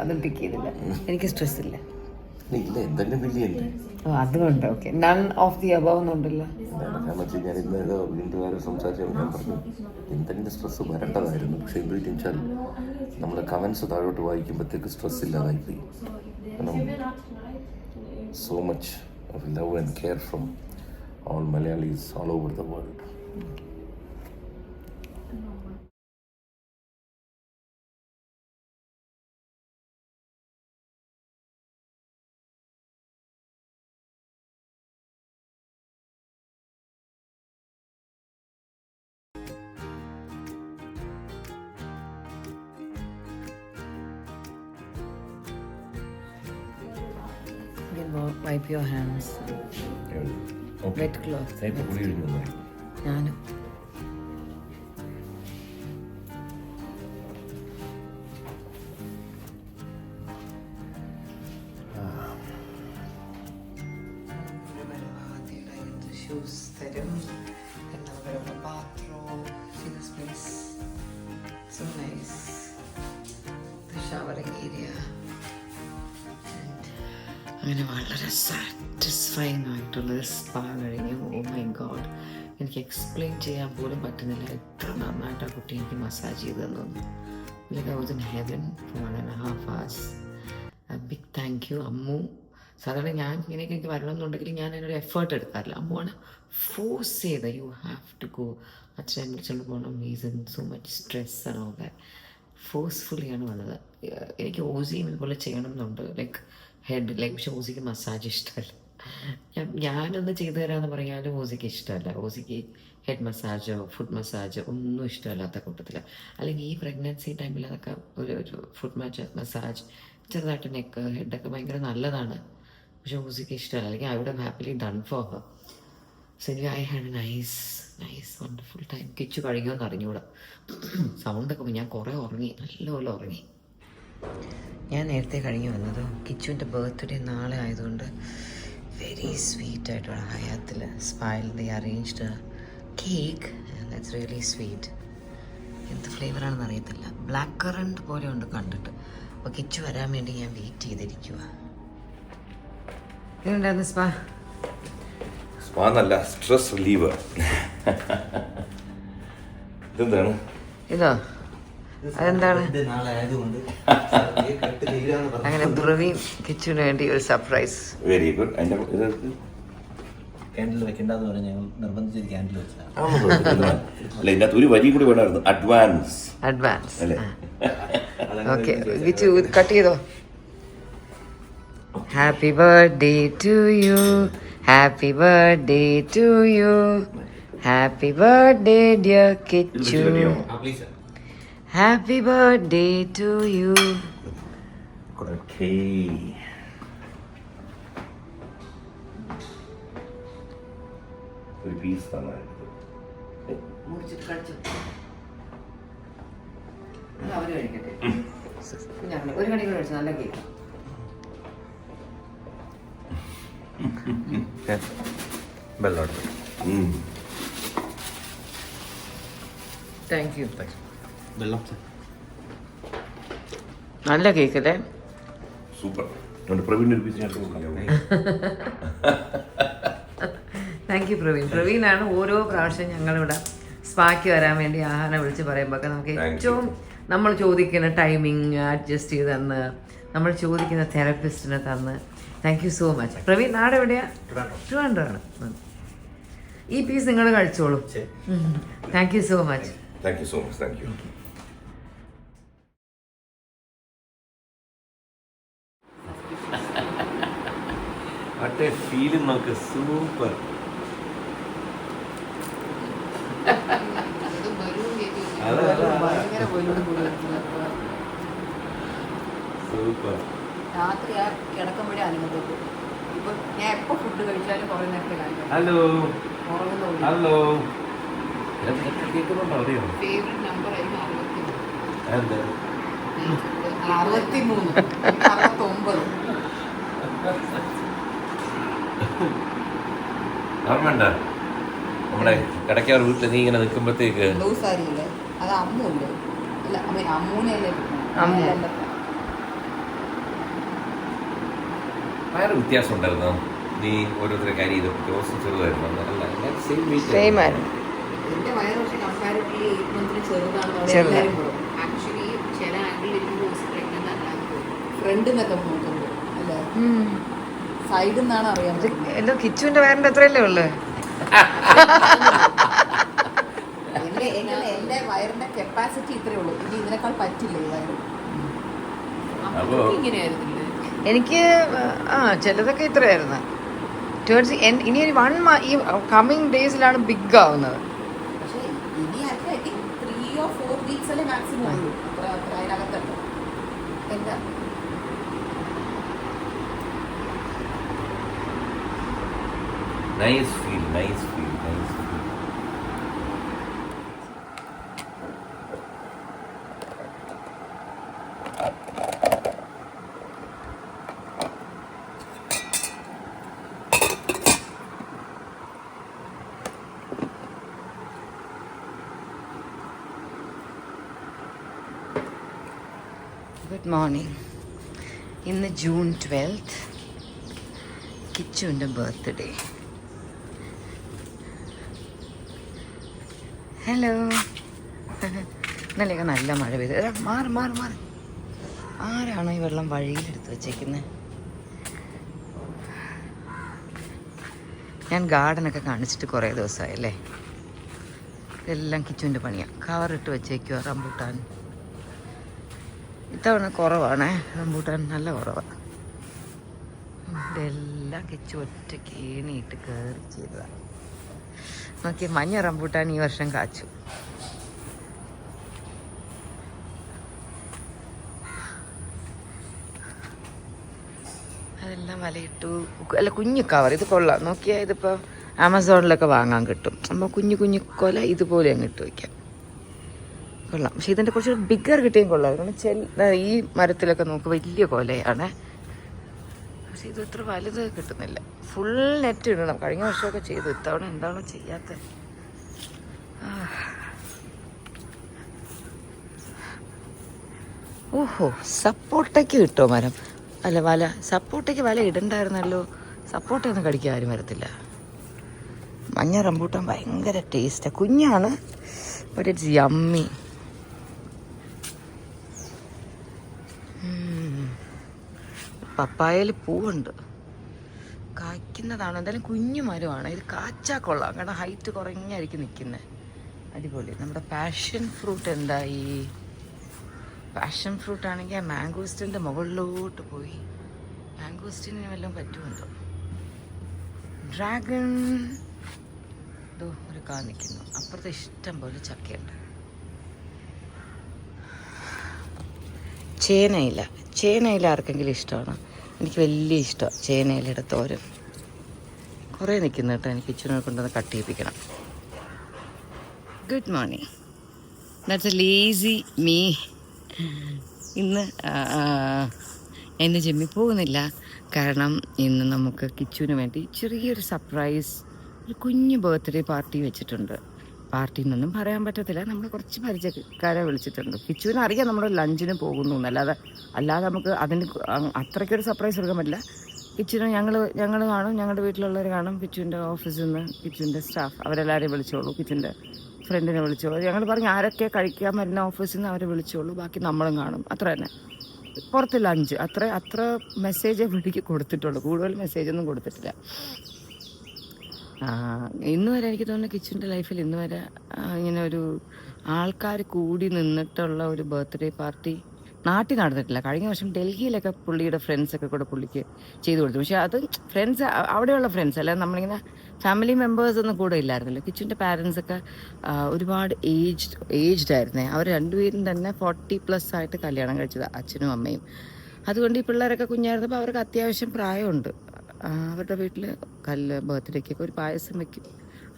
അതും ടിക്ക് ചെയ്തില്ല. എനിക്ക് സ്ട്രെസ് ഇല്ല. ഇല്ല, എന്തെങ്കിലും വലിയുണ്ട്. അതുകൊണ്ട് okay. None of the above എന്നുണ്ടല്ലോ. കാരണം വെച്ചാൽ ഞാൻ ഇന്ന് ഏതോ വീണ്ടുകാരെ സംസാരിച്ചപ്പോൾ ഞാൻ പറഞ്ഞു എന്തെങ്കിലും സ്ട്രെസ് വരേണ്ടതായിരുന്നു. പക്ഷെ എന്ത് വെച്ചാൽ നമ്മൾ കമൻസ് താഴോട്ട് വായിക്കുമ്പോഴത്തേക്ക് സ്ട്രെസ് ഇല്ലാതായി പോയി. കാരണം so much of love and care from all Malayalis all over the world. Wipe your hands. Wet cloth. ഞാനും ഷൂസ് തരും. Bathroom finish place so nice. Showering area. അങ്ങനെ വളരെ സാറ്റിസ്ഫൈങ് ആയിട്ടുള്ളൊരു സ്പാ കഴിഞ്ഞു. ഓ മൈ ഗോഡ്, എനിക്ക് explain ചെയ്യാൻ പോലും പറ്റുന്നില്ല എത്ര നന്നായിട്ട് ആ കുട്ടി എനിക്ക് മസാജ് ചെയ്ത് തന്നു. Like I was in heaven for 1.5 hours. Big thank you Ammu. സാധാരണ ഞാൻ ഇങ്ങനെയൊക്കെ എനിക്ക് വരണമെന്നുണ്ടെങ്കിൽ ഞാൻ അതിനൊരു എഫേർട്ട് എടുക്കാറില്ല. അമ്മുവാണ് ഫോഴ്സ് ചെയ്ത് യു ഹാവ് ടു ഗോ. അച്ഛനെ വിളിച്ചുകൊണ്ട് പോകണം, റീസൺ സോ മച്ച് സ്ട്രെസ് ആണ്. ഒക്കെ ഫോഴ്സ്ഫുള്ളിയാണ് വന്നത്. എനിക്ക് ഓസിയും ഇതുപോലെ ചെയ്യണം എന്നുണ്ട്, ലൈക്ക് ഹെഡ് ലൈക്ക്. പക്ഷെ ഓസിക്ക് മസാജ് ഇഷ്ടമല്ല. ഞാനൊന്ന് ചെയ്തു തരാമെന്ന് പറഞ്ഞാലും ഓസിക്ക് ഇഷ്ടമല്ല. ഓസിക്ക് ഹെഡ് മസാജോ ഫുഡ് മസാജോ ഒന്നും ഇഷ്ടമല്ലാത്ത കൂട്ടത്തിൽ. അല്ലെങ്കിൽ ഈ പ്രഗ്നൻസി ടൈമിൽ അതൊക്കെ ഒരു ഫുഡ് മസാജ് ചെറുതായിട്ട് നെക്ക് ഹെഡൊക്കെ ഭയങ്കര നല്ലതാണ്. പക്ഷെ മ്യൂസിക് ഇഷ്ടമല്ല. അല്ലെങ്കിൽ I would have happily done for her. So എനിക്ക് I had nice wonderful time. Kichu കഴിയുമെന്ന് അറിഞ്ഞുകൂടാ. സൗണ്ടൊക്കെ ഞാൻ കുറേ ഉറങ്ങി, നല്ലപോലെ ഉറങ്ങി. ഞാൻ നേരത്തെ കഴിഞ്ഞു വന്നത് കിച്ചുവിൻ്റെ ബർത്ത്ഡേ നാളെ ആയതുകൊണ്ട് വെരി സ്വീറ്റ് ആയിട്ടുള്ള ഹയാത്തിൽ spoil the arranged cake. That's really sweet. എന്ത് ഫ്ലേവറാണെന്ന് അറിയത്തില്ല. ബ്ലാക്ക് കറണ്ട് പോലെ ഉണ്ട് കണ്ടിട്ട്. അപ്പോൾ കിച്ചു വരാൻ വേണ്ടി ഞാൻ വെയിറ്റ് ചെയ്തിരിക്കുക. എങ്ങനെയുണ്ടായിരുന്നു സ്പാ? സ്പാ നല്ല സ്ട്രെസ് റിലീവർ. ഇതെന്താണ്? ഇതോ? അതെന്താണ്? അങ്ങനെ പ്രവീൺ കിച്ചുവിന് വേണ്ടി ഒരു സർപ്രൈസ്. Very good. ക്യാൻഡിൽ വെക്കണ്ടെന്ന് പറഞ്ഞാൽ ഞങ്ങൾ നിർബന്ധിച്ചൊരു ക്യാൻഡിൽ വെച്ചാൽ അല്ല, ഇതിനകത്ത് ഒരു വരി കൂടി വേണമായിരുന്നു. അഡ്വാൻസ് അല്ലേ? ഓക്കെ, കിച്ചു കട്ട് ചെയ്തോ. Happy birthday to you, happy birthday to you, happy birthday dear Kichu, happy birthday to you. ഒരു പീസ് തന്നെ. ഒരു കണി കൂടെ കഴിച്ചു. നല്ല കേക്ക്. Thank you. നല്ല കേക്ക് അല്ലേ? സൂപ്പർ. പ്രവീൺ ഒരു പീസ് ഞാൻ താങ്ക് യു പ്രവീൺ. പ്രവീണാണ് ഓരോ പ്രാവശ്യം ഞങ്ങളിവിടെ സ്പാക്ക് വരാൻ വേണ്ടി ആഹാരം വിളിച്ച് പറയുമ്പോൾ നമുക്ക് ഏറ്റവും നമ്മൾ ചോദിക്കുന്ന ടൈമിങ് അഡ്ജസ്റ്റ് ചെയ്ത് തന്ന്, നമ്മൾ ചോദിക്കുന്ന തെറപ്പിസ്റ്റിനെ തന്ന്. Thank you so much. Praveen നാട് എവിടെയാണ്? ട്രിവാൻഡ്രമാണ്. ഈ പീസ് നിങ്ങൾ കഴിച്ചോളൂ. Thank you so much. Thank you so much. Thank you. What a feeling നമുക്ക്. സൂപ്പർ. സൂപ്പർ. രാത്രി ആ കിടക്കുമ്പോഴേ അനുഭവപ്പെട്ടു. ഇപ്പൊ ഞാൻ എപ്പോ ഫുഡ് കഴിച്ചാലും കുറെ നേരത്തെ കഴിക്കും. Hello hello. ഫേവറേറ്റ് നമ്പർ ആയിരുന്നു 63. 69. ഓർമ്മണ്ട നമ്മുടെ കടക്കാർ വീട്ടിൽ നീ ഇങ്ങനെ നിൽക്കുമ്പോഴത്തേക്ക് ലൂസാരിയില്ലേ? അത് അമ്മൂല്ലേ? അല്ല അമ്മൂനെയല്ലേ? വേറെ വ്യത്യാസം ഉണ്ടായിരുന്നോ? നീ ഓരോരുത്തരെ കാര്യം ചെയ്തപ്പോൾ ദിവസം ചെറുതായിരുന്നു. എന്റെ വയറ് പക്ഷെ കമ്പാരിറ്റീവ്ലി 8 മന്തിന് ചെറുതാണ്. ആക്ച്വലി ചില ആംഗിളിൽ ഇരിക്കുമ്പോൾ പ്രഗ്നന്റ് അല്ലാതെ ഫ്രണ്ട് എന്നൊക്കെ നോക്കുമ്പോൾ അല്ലേ, സൈഡിൽ നിന്നാണ് അറിയാൻ പറ്റുന്നത്. എല്ലോ കിച്ചുവിന്റെ വയറിന്റെ എത്രയല്ലേ ഉള്ളു? എന്റെ വയറിന്റെ കപ്പാസിറ്റി ഇത്രയേ ഉള്ളൂ. ഇനി ഇതിനേക്കാൾ പറ്റില്ല ഈ വയറ്. ഇങ്ങനെയായിരുന്നില്ലേ? എനിക്ക് ചിലതൊക്കെ ഇത്രയായിരുന്നു. ഇനി ഒരു ഈ കമ്മിങ് ഡേയ്സിലാണ് ബിഗ് ആവുന്നത്. പക്ഷേ ഇനി 3 or 4 weeks അല്ലേ മാക്സിമം ഉള്ളൂ. അത്ര അതിനകത്തുണ്ട്. എന്താ നൈസ് ഫീൽ. Good morning. ഇന്ന് ജൂൺ 12th, കിച്ചുവിൻ്റെ ബർത്ത്ഡേ. ഹലോ. ഇന്നലെയൊക്കെ നല്ല മഴ പെയ്ത്. മാറി ആരാണോ ഈ വെള്ളം വഴിയിലെടുത്ത് വെച്ചേക്കുന്നത്? ഞാൻ ഗാർഡനൊക്കെ കാണിച്ചിട്ട് കുറേ ദിവസമായല്ലേ. ഇതെല്ലാം കിച്ചുവിൻ്റെ പണിയാണ്. കവറിട്ട് വെച്ചേക്കുക റംബൂട്ടാൻ. ഇത്തവണ കുറവാണ് റംബൂട്ടാൻ, നല്ല കുറവാണ്. ഇതെല്ലാം കിച്ചു ഒറ്റ കേണിയിട്ട് കയറി ചെയ്തതാണ്. നോക്കി മഞ്ഞ റംബൂട്ടാൻ ഈ വർഷം കാച്ചു. അതെല്ലാം വലയിട്ടു. അല്ല, കുഞ്ഞു കവർ, ഇത് കൊള്ളാം. നോക്കിയാൽ ഇതിപ്പോൾ ആമസോണിലൊക്കെ വാങ്ങാൻ കിട്ടും. നമ്മൾ കുഞ്ഞു കുഞ്ഞു കൊല ഇതുപോലെ അങ്ങ് ഇട്ട് വയ്ക്കാം. കൊള്ളാം. പക്ഷെ ഇതിൻ്റെ കുറച്ചൊരു ബിഗർ കിട്ടിയും കൊള്ളാം. കാരണം ഈ മരത്തിലൊക്കെ നോക്ക് വലിയ കൊലയാണ്. പക്ഷെ ഇത് ഇത്ര വലുത് കിട്ടുന്നില്ല. ഫുൾ നെറ്റ് ഇടണം. കഴിഞ്ഞ വർഷമൊക്കെ ചെയ്തു. ഇത്തവണ എന്താണോ ചെയ്യാത്ത. ഓഹോ, സപ്പോട്ടയ്ക്ക് കിട്ടുമോ മരം? അല്ല, വല. സപ്പോട്ടയ്ക്ക് വല ഇടണ്ടായിരുന്നല്ലോ. സപ്പോട്ടയൊന്നും കടിക്കാൻ ആരും വരത്തില്ല. മഞ്ഞ റംബൂട്ടാൻ ഭയങ്കര ടേസ്റ്റാണ്. കുഞ്ഞാണ്, ബട്ട് ഇറ്റ്സ് യമ്മി. പപ്പായയിൽ പൂവുണ്ട്, കായ്ക്കുന്നതാണ്. എന്തായാലും കുഞ്ഞു മരമാണ് ഇത്. കാച്ചാ കൊള്ളാം, കാരണം ഹൈറ്റ് കുറഞ്ഞായിരിക്കും നിൽക്കുന്നത്. അടിപൊളി. നമ്മുടെ പാഷൻ ഫ്രൂട്ട് എന്തായി? പാഷൻ ഫ്രൂട്ട് ആണെങ്കിൽ ആ മാംഗോസ്റ്റിൻ്റെ മുകളിലോട്ട് പോയി. മാംഗോസ്റ്റിന് വല്ലതും പറ്റുമെന്തോ. ഡ്രാഗൺ ഒരു കാ നിൽക്കുന്നു. അപ്പുറത്തെ ഇഷ്ടം പോലെ ചക്കയുണ്ട്. ചേനയില. ചേനയില ആർക്കെങ്കിലും ഇഷ്ടമാണ്? എനിക്ക് വലിയ ഇഷ്ടമാണ് ചേനയിലയുടെ തോരൻ. കുറേ നിൽക്കുന്നു കേട്ടോ. എനിക്ക് ഇച്ചിരി കൊണ്ടുവന്ന് കട്ട് ചെയ്യിപ്പിക്കണം. Good morning. That's a lazy me. ഇന്ന് ജിമ്മിൽ പോകുന്നില്ല. കാരണം ഇന്ന് നമുക്ക് കിച്ചുവിന് വേണ്ടി ചെറിയൊരു സർപ്രൈസ്, ഒരു കുഞ്ഞു ബർത്ത്ഡേ പാർട്ടി വെച്ചിട്ടുണ്ട്. പാർട്ടി എന്നൊന്നും പറയാൻ പറ്റത്തില്ല. നമ്മൾ കുറച്ച് പരിചയക്കാരെ വിളിച്ചിട്ടുണ്ട്. കിച്ചുവിന് അറിയാം നമ്മൾ ലഞ്ചിന് പോകുന്നു എന്നല്ലാതെ നമുക്ക് അതിന് അത്രയ്ക്കൊരു സർപ്രൈസ് കൊടുക്കാൻ പറ്റില്ല. കിച്ചുവിന് ഞങ്ങൾ കാണും, ഞങ്ങളുടെ വീട്ടിലുള്ളവർ കാണും, കിച്ചുവിൻ്റെ ഓഫീസിൽ നിന്ന് കിച്ചുവിൻ്റെ സ്റ്റാഫ് അവരെല്ലാവരെയും വിളിച്ചോളൂ, കിച്ചുവിൻ്റെ ഫ്രണ്ടിനെ വിളിച്ചോളൂ. ഞങ്ങൾ പറഞ്ഞ് ആരൊക്കെ കഴിക്കാൻ വരുന്ന ഓഫീസിൽ നിന്ന് അവരെ വിളിച്ചോളൂ, ബാക്കി നമ്മളും കാണും. അത്ര തന്നെ. പുറത്ത് ലഞ്ച് അത്ര മെസ്സേജേ വീട്ടിലേക്ക് കൊടുത്തിട്ടുള്ളൂ. കൂടുതൽ മെസ്സേജൊന്നും കൊടുത്തിട്ടില്ല. ഇന്ന് വരെ എനിക്ക് തോന്നുന്നു കിച്ചുവിൻ്റെ ലൈഫിൽ ഇന്ന് വരെ ഇങ്ങനെ ഒരു ആൾക്കാർ കൂടി നിന്നിട്ടുള്ള ഒരു ബർത്ത്ഡേ പാർട്ടി നാട്ടിൽ നടന്നിട്ടില്ല. കഴിഞ്ഞ വർഷം ഡൽഹിയിലൊക്കെ പുള്ളിയുടെ ഫ്രണ്ട്സൊക്കെ കൂടെ പുള്ളിക്ക് ചെയ്തു കൊടുത്തു. പക്ഷേ അത് ഫ്രണ്ട്സ്, അവിടെയുള്ള ഫ്രണ്ട്സ് അല്ല, നമ്മളിങ്ങനെ ഫാമിലി മെമ്പേഴ്സ് ഒന്നും കൂടെ ഇല്ലായിരുന്നല്ലോ. കിച്ചുവിൻ്റെ പാരൻസൊക്കെ ഒരുപാട് ഏജ്ഡ് ആയിരുന്നേ. അവർ രണ്ടുപേരും തന്നെ 40+ ആയിട്ട് കല്യാണം കഴിച്ചത്, അച്ഛനും അമ്മയും. അതുകൊണ്ട് ഈ പിള്ളേരൊക്കെ കുഞ്ഞായിരുന്നപ്പോൾ അവർക്ക് അത്യാവശ്യം പ്രായമുണ്ട്. അവരുടെ വീട്ടിൽ ബർത്ത്ഡേക്കൊക്കെ ഒരു പായസം വയ്ക്കും.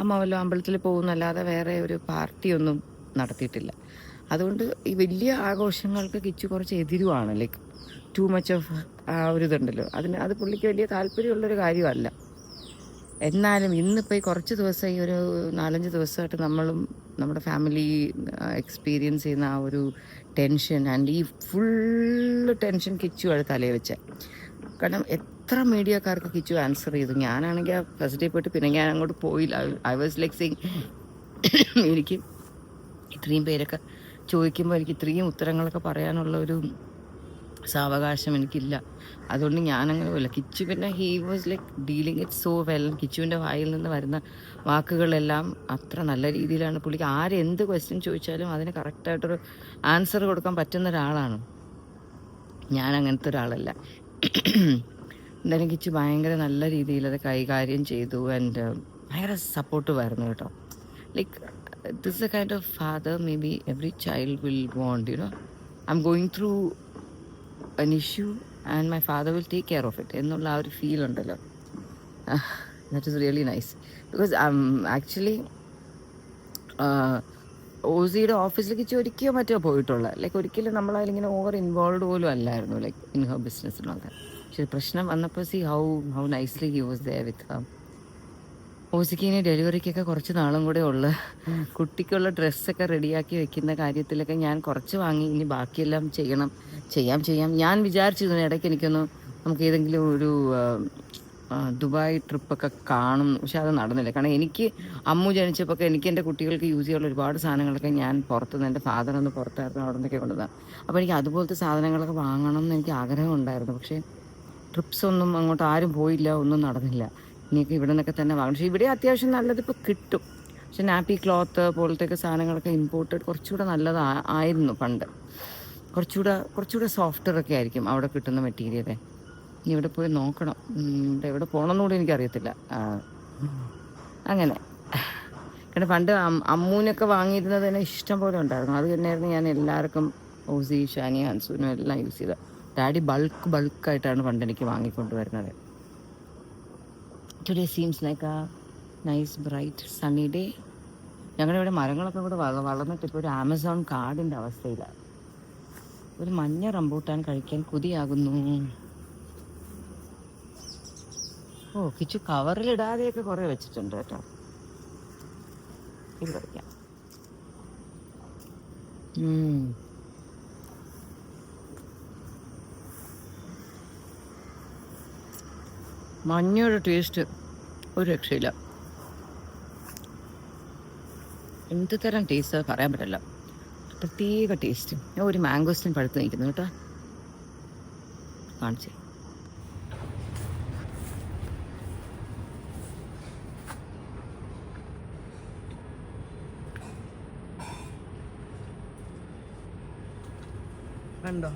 അമ്മ വല്ല അമ്പലത്തിൽ പോകുന്നല്ലാതെ വേറെ ഒരു പാർട്ടിയൊന്നും നടത്തിയിട്ടില്ല. അതുകൊണ്ട് ഈ വലിയ ആഘോഷങ്ങൾക്ക് കിച്ചു കുറച്ച് എതിരുവാണ്. ലൈക്ക് ടു മച്ച് ഓഫ് ഒരു ഇതുണ്ടല്ലോ, അത് പുള്ളിക്ക് വലിയ താല്പര്യമുള്ളൊരു കാര്യമല്ല. എന്നാലും ഇന്നിപ്പോൾ ഈ കുറച്ച് ദിവസം, ഈ ഒരു 4-5 ദിവസമായിട്ട് നമ്മളും നമ്മുടെ ഫാമിലി എക്സ്പീരിയൻസ് ചെയ്യുന്ന ആ ഒരു ടെൻഷൻ, ആൻഡ് ഈ ഫുള്ള് ടെൻഷൻ കിച്ചു അത് തലയിൽ വെച്ച. കാരണം എത്ര മീഡിയക്കാർക്ക് കിച്ചു ആൻസർ ചെയ്തു. ഞാനാണെങ്കിൽ ഫസ്റ്റ് ഡേ പോയിട്ട് പിന്നെ ഞാൻ അങ്ങോട്ട് പോയില്ല. ഐ വാസ് ലൈക്ക് സെയിങ്, എനിക്ക് ഇത്രയും പേരൊക്കെ ചോദിക്കുമ്പോൾ എനിക്ക് ഇത്രയും ഉത്തരങ്ങളൊക്കെ പറയാനുള്ള ഒരു സാവകാശം എനിക്കില്ല. അതുകൊണ്ട് ഞാനങ്ങനെ പോയില്ല. കിച്ചു പിന്നെ he was like dealing it so well. കിച്ചുവിൻ്റെ വായിൽ നിന്ന് വരുന്ന വാക്കുകളെല്ലാം അത്ര നല്ല രീതിയിലാണ്. പുള്ളിക്ക് ആരെന്ത് ക്വസ്റ്റ്യൻ ചോദിച്ചാലും അതിന് കറക്റ്റായിട്ടൊരു ആൻസർ കൊടുക്കാൻ പറ്റുന്ന ഒരാളാണ്. ഞാൻ അങ്ങനത്തെ ഒരാളല്ല. എന്തായാലും കിച്ചു ഭയങ്കര നല്ല രീതിയിൽ അത് കൈകാര്യം ചെയ്തു. ആൻഡ് ഭയങ്കര സപ്പോർട്ടീവായിരുന്നു കേട്ടോ. Like this is a kind of father maybe every child will want, you know. I'm going through an issue and my father will take care of it എന്നുള്ള ആ ഒരു ഫീൽ ഉണ്ടല്ലോ. That is really nice because I'm actually ഓസിയുടെ ഓഫീസിലേക്ക് ഒരിക്കലോ മറ്റോ പോയിട്ടുള്ളത്. Like ഒരിക്കലും നമ്മളതിലിങ്ങനെ over involve പോലും അല്ലായിരുന്നു, ലൈക്ക് ഇൻ ഹർ ബിസിനസ്സിനൊക്കെ. പക്ഷെ പ്രശ്നം വന്നപ്പോൾ see how nicely he was there with her. ഓസിക്ക് ഇനി ഡെലിവറിക്കൊക്കെ കുറച്ച് നാളും കൂടെ ഉള്ള, കുട്ടിക്കുള്ള ഡ്രസ്സൊക്കെ റെഡിയാക്കി വെക്കുന്ന കാര്യത്തിലൊക്കെ ഞാൻ കുറച്ച് വാങ്ങി. ഇനി ബാക്കിയെല്ലാം ചെയ്യാം. ഞാൻ വിചാരിച്ചിരുന്നു ഇടയ്ക്ക് എനിക്കൊന്ന് നമുക്ക് ഏതെങ്കിലും ഒരു ദുബായ് ട്രിപ്പൊക്കെ കാണും. പക്ഷെ അത് നടന്നില്ല. കാരണം എനിക്ക് അമ്മു ജനിച്ചപ്പോൾ എനിക്ക് എൻ്റെ കുട്ടികൾക്ക് യൂസ് ചെയ്യാനുള്ള ഒരുപാട് സാധനങ്ങളൊക്കെ ഞാൻ പുറത്തുനിന്ന്, എൻ്റെ ഫാദറൊന്ന് പുറത്തായിരുന്നു, അവിടെ നിന്നൊക്കെ കൊണ്ടുവന്നതാണ്. അപ്പോൾ എനിക്ക് അതുപോലത്തെ സാധനങ്ങളൊക്കെ വാങ്ങണം എന്ന് എനിക്ക് ആഗ്രഹം ഉണ്ടായിരുന്നു. പക്ഷേ ട്രിപ്സൊന്നും അങ്ങോട്ട് ആരും പോയില്ല, ഒന്നും നടന്നില്ല. ഇനിയൊക്കെ ഇവിടെ നിന്നൊക്കെ തന്നെ വാങ്ങണം. പക്ഷേ ഇവിടെ അത്യാവശ്യം നല്ലതിപ്പോൾ കിട്ടും. പക്ഷെ നാപ്പി ക്ലോത്ത് പോലത്തെയൊക്കെ സാധനങ്ങളൊക്കെ ഇമ്പോർട്ടഡ് കുറച്ചുകൂടെ നല്ലതായിരുന്നു പണ്ട്. കുറച്ചുകൂടെ സോഫ്റ്ററൊക്കെ ആയിരിക്കും അവിടെ കിട്ടുന്ന മെറ്റീരിയലേ. ഇനി ഇവിടെ പോയി നോക്കണം. എവിടെ പോകണമെന്നുകൂടി എനിക്കറിയത്തില്ല. അങ്ങനെ കാരണം പണ്ട് അമ്മൂനൊക്കെ വാങ്ങിയിരുന്നത് തന്നെ ഇഷ്ടം പോലെ ഉണ്ടായിരുന്നു. അത് തന്നെയായിരുന്നു ഞാൻ എല്ലാവർക്കും ഓസി, ഷാനി, ഹൻസൂനും എല്ലാം യൂസ് ചെയ്തത്. ഡാഡി ബൾക്കായിട്ടാണ് പണ്ട് എനിക്ക് വാങ്ങിക്കൊണ്ടുവരുന്നത്. Today seems like a nice bright sunny day. ഞങ്ങളുടെ ഇവിടെ മരങ്ങളൊക്കെ കൂടെ വളർന്നിട്ട് ഇപ്പോൾ ഒരു ആമസോൺ കാടിൻ്റെ അവസ്ഥയിലാണ്. ഒരു മഞ്ഞ റംബൂട്ടാൻ കഴിക്കാൻ കൊതിയാകുന്നു. ഓ, കിച്ചു കവറിലിടാതെയൊക്കെ കുറേ വെച്ചിട്ടുണ്ട് കേട്ടോ. ഇത് കഴിക്കാം. മഞ്ഞയുടെ ടേസ്റ്റ് ഒരു രക്ഷയില്ല. എന്ത് തരം ടേസ്റ്റ് പറയാൻ പറ്റില്ല, പ്രത്യേക ടേസ്റ്റ്. ഞാൻ ഒരു മാംഗോസ്റ്റിൻ പഴുത്ത് നിൽക്കുന്നു കേട്ടോ, കാണിച്ചേ. കണ്ടോ,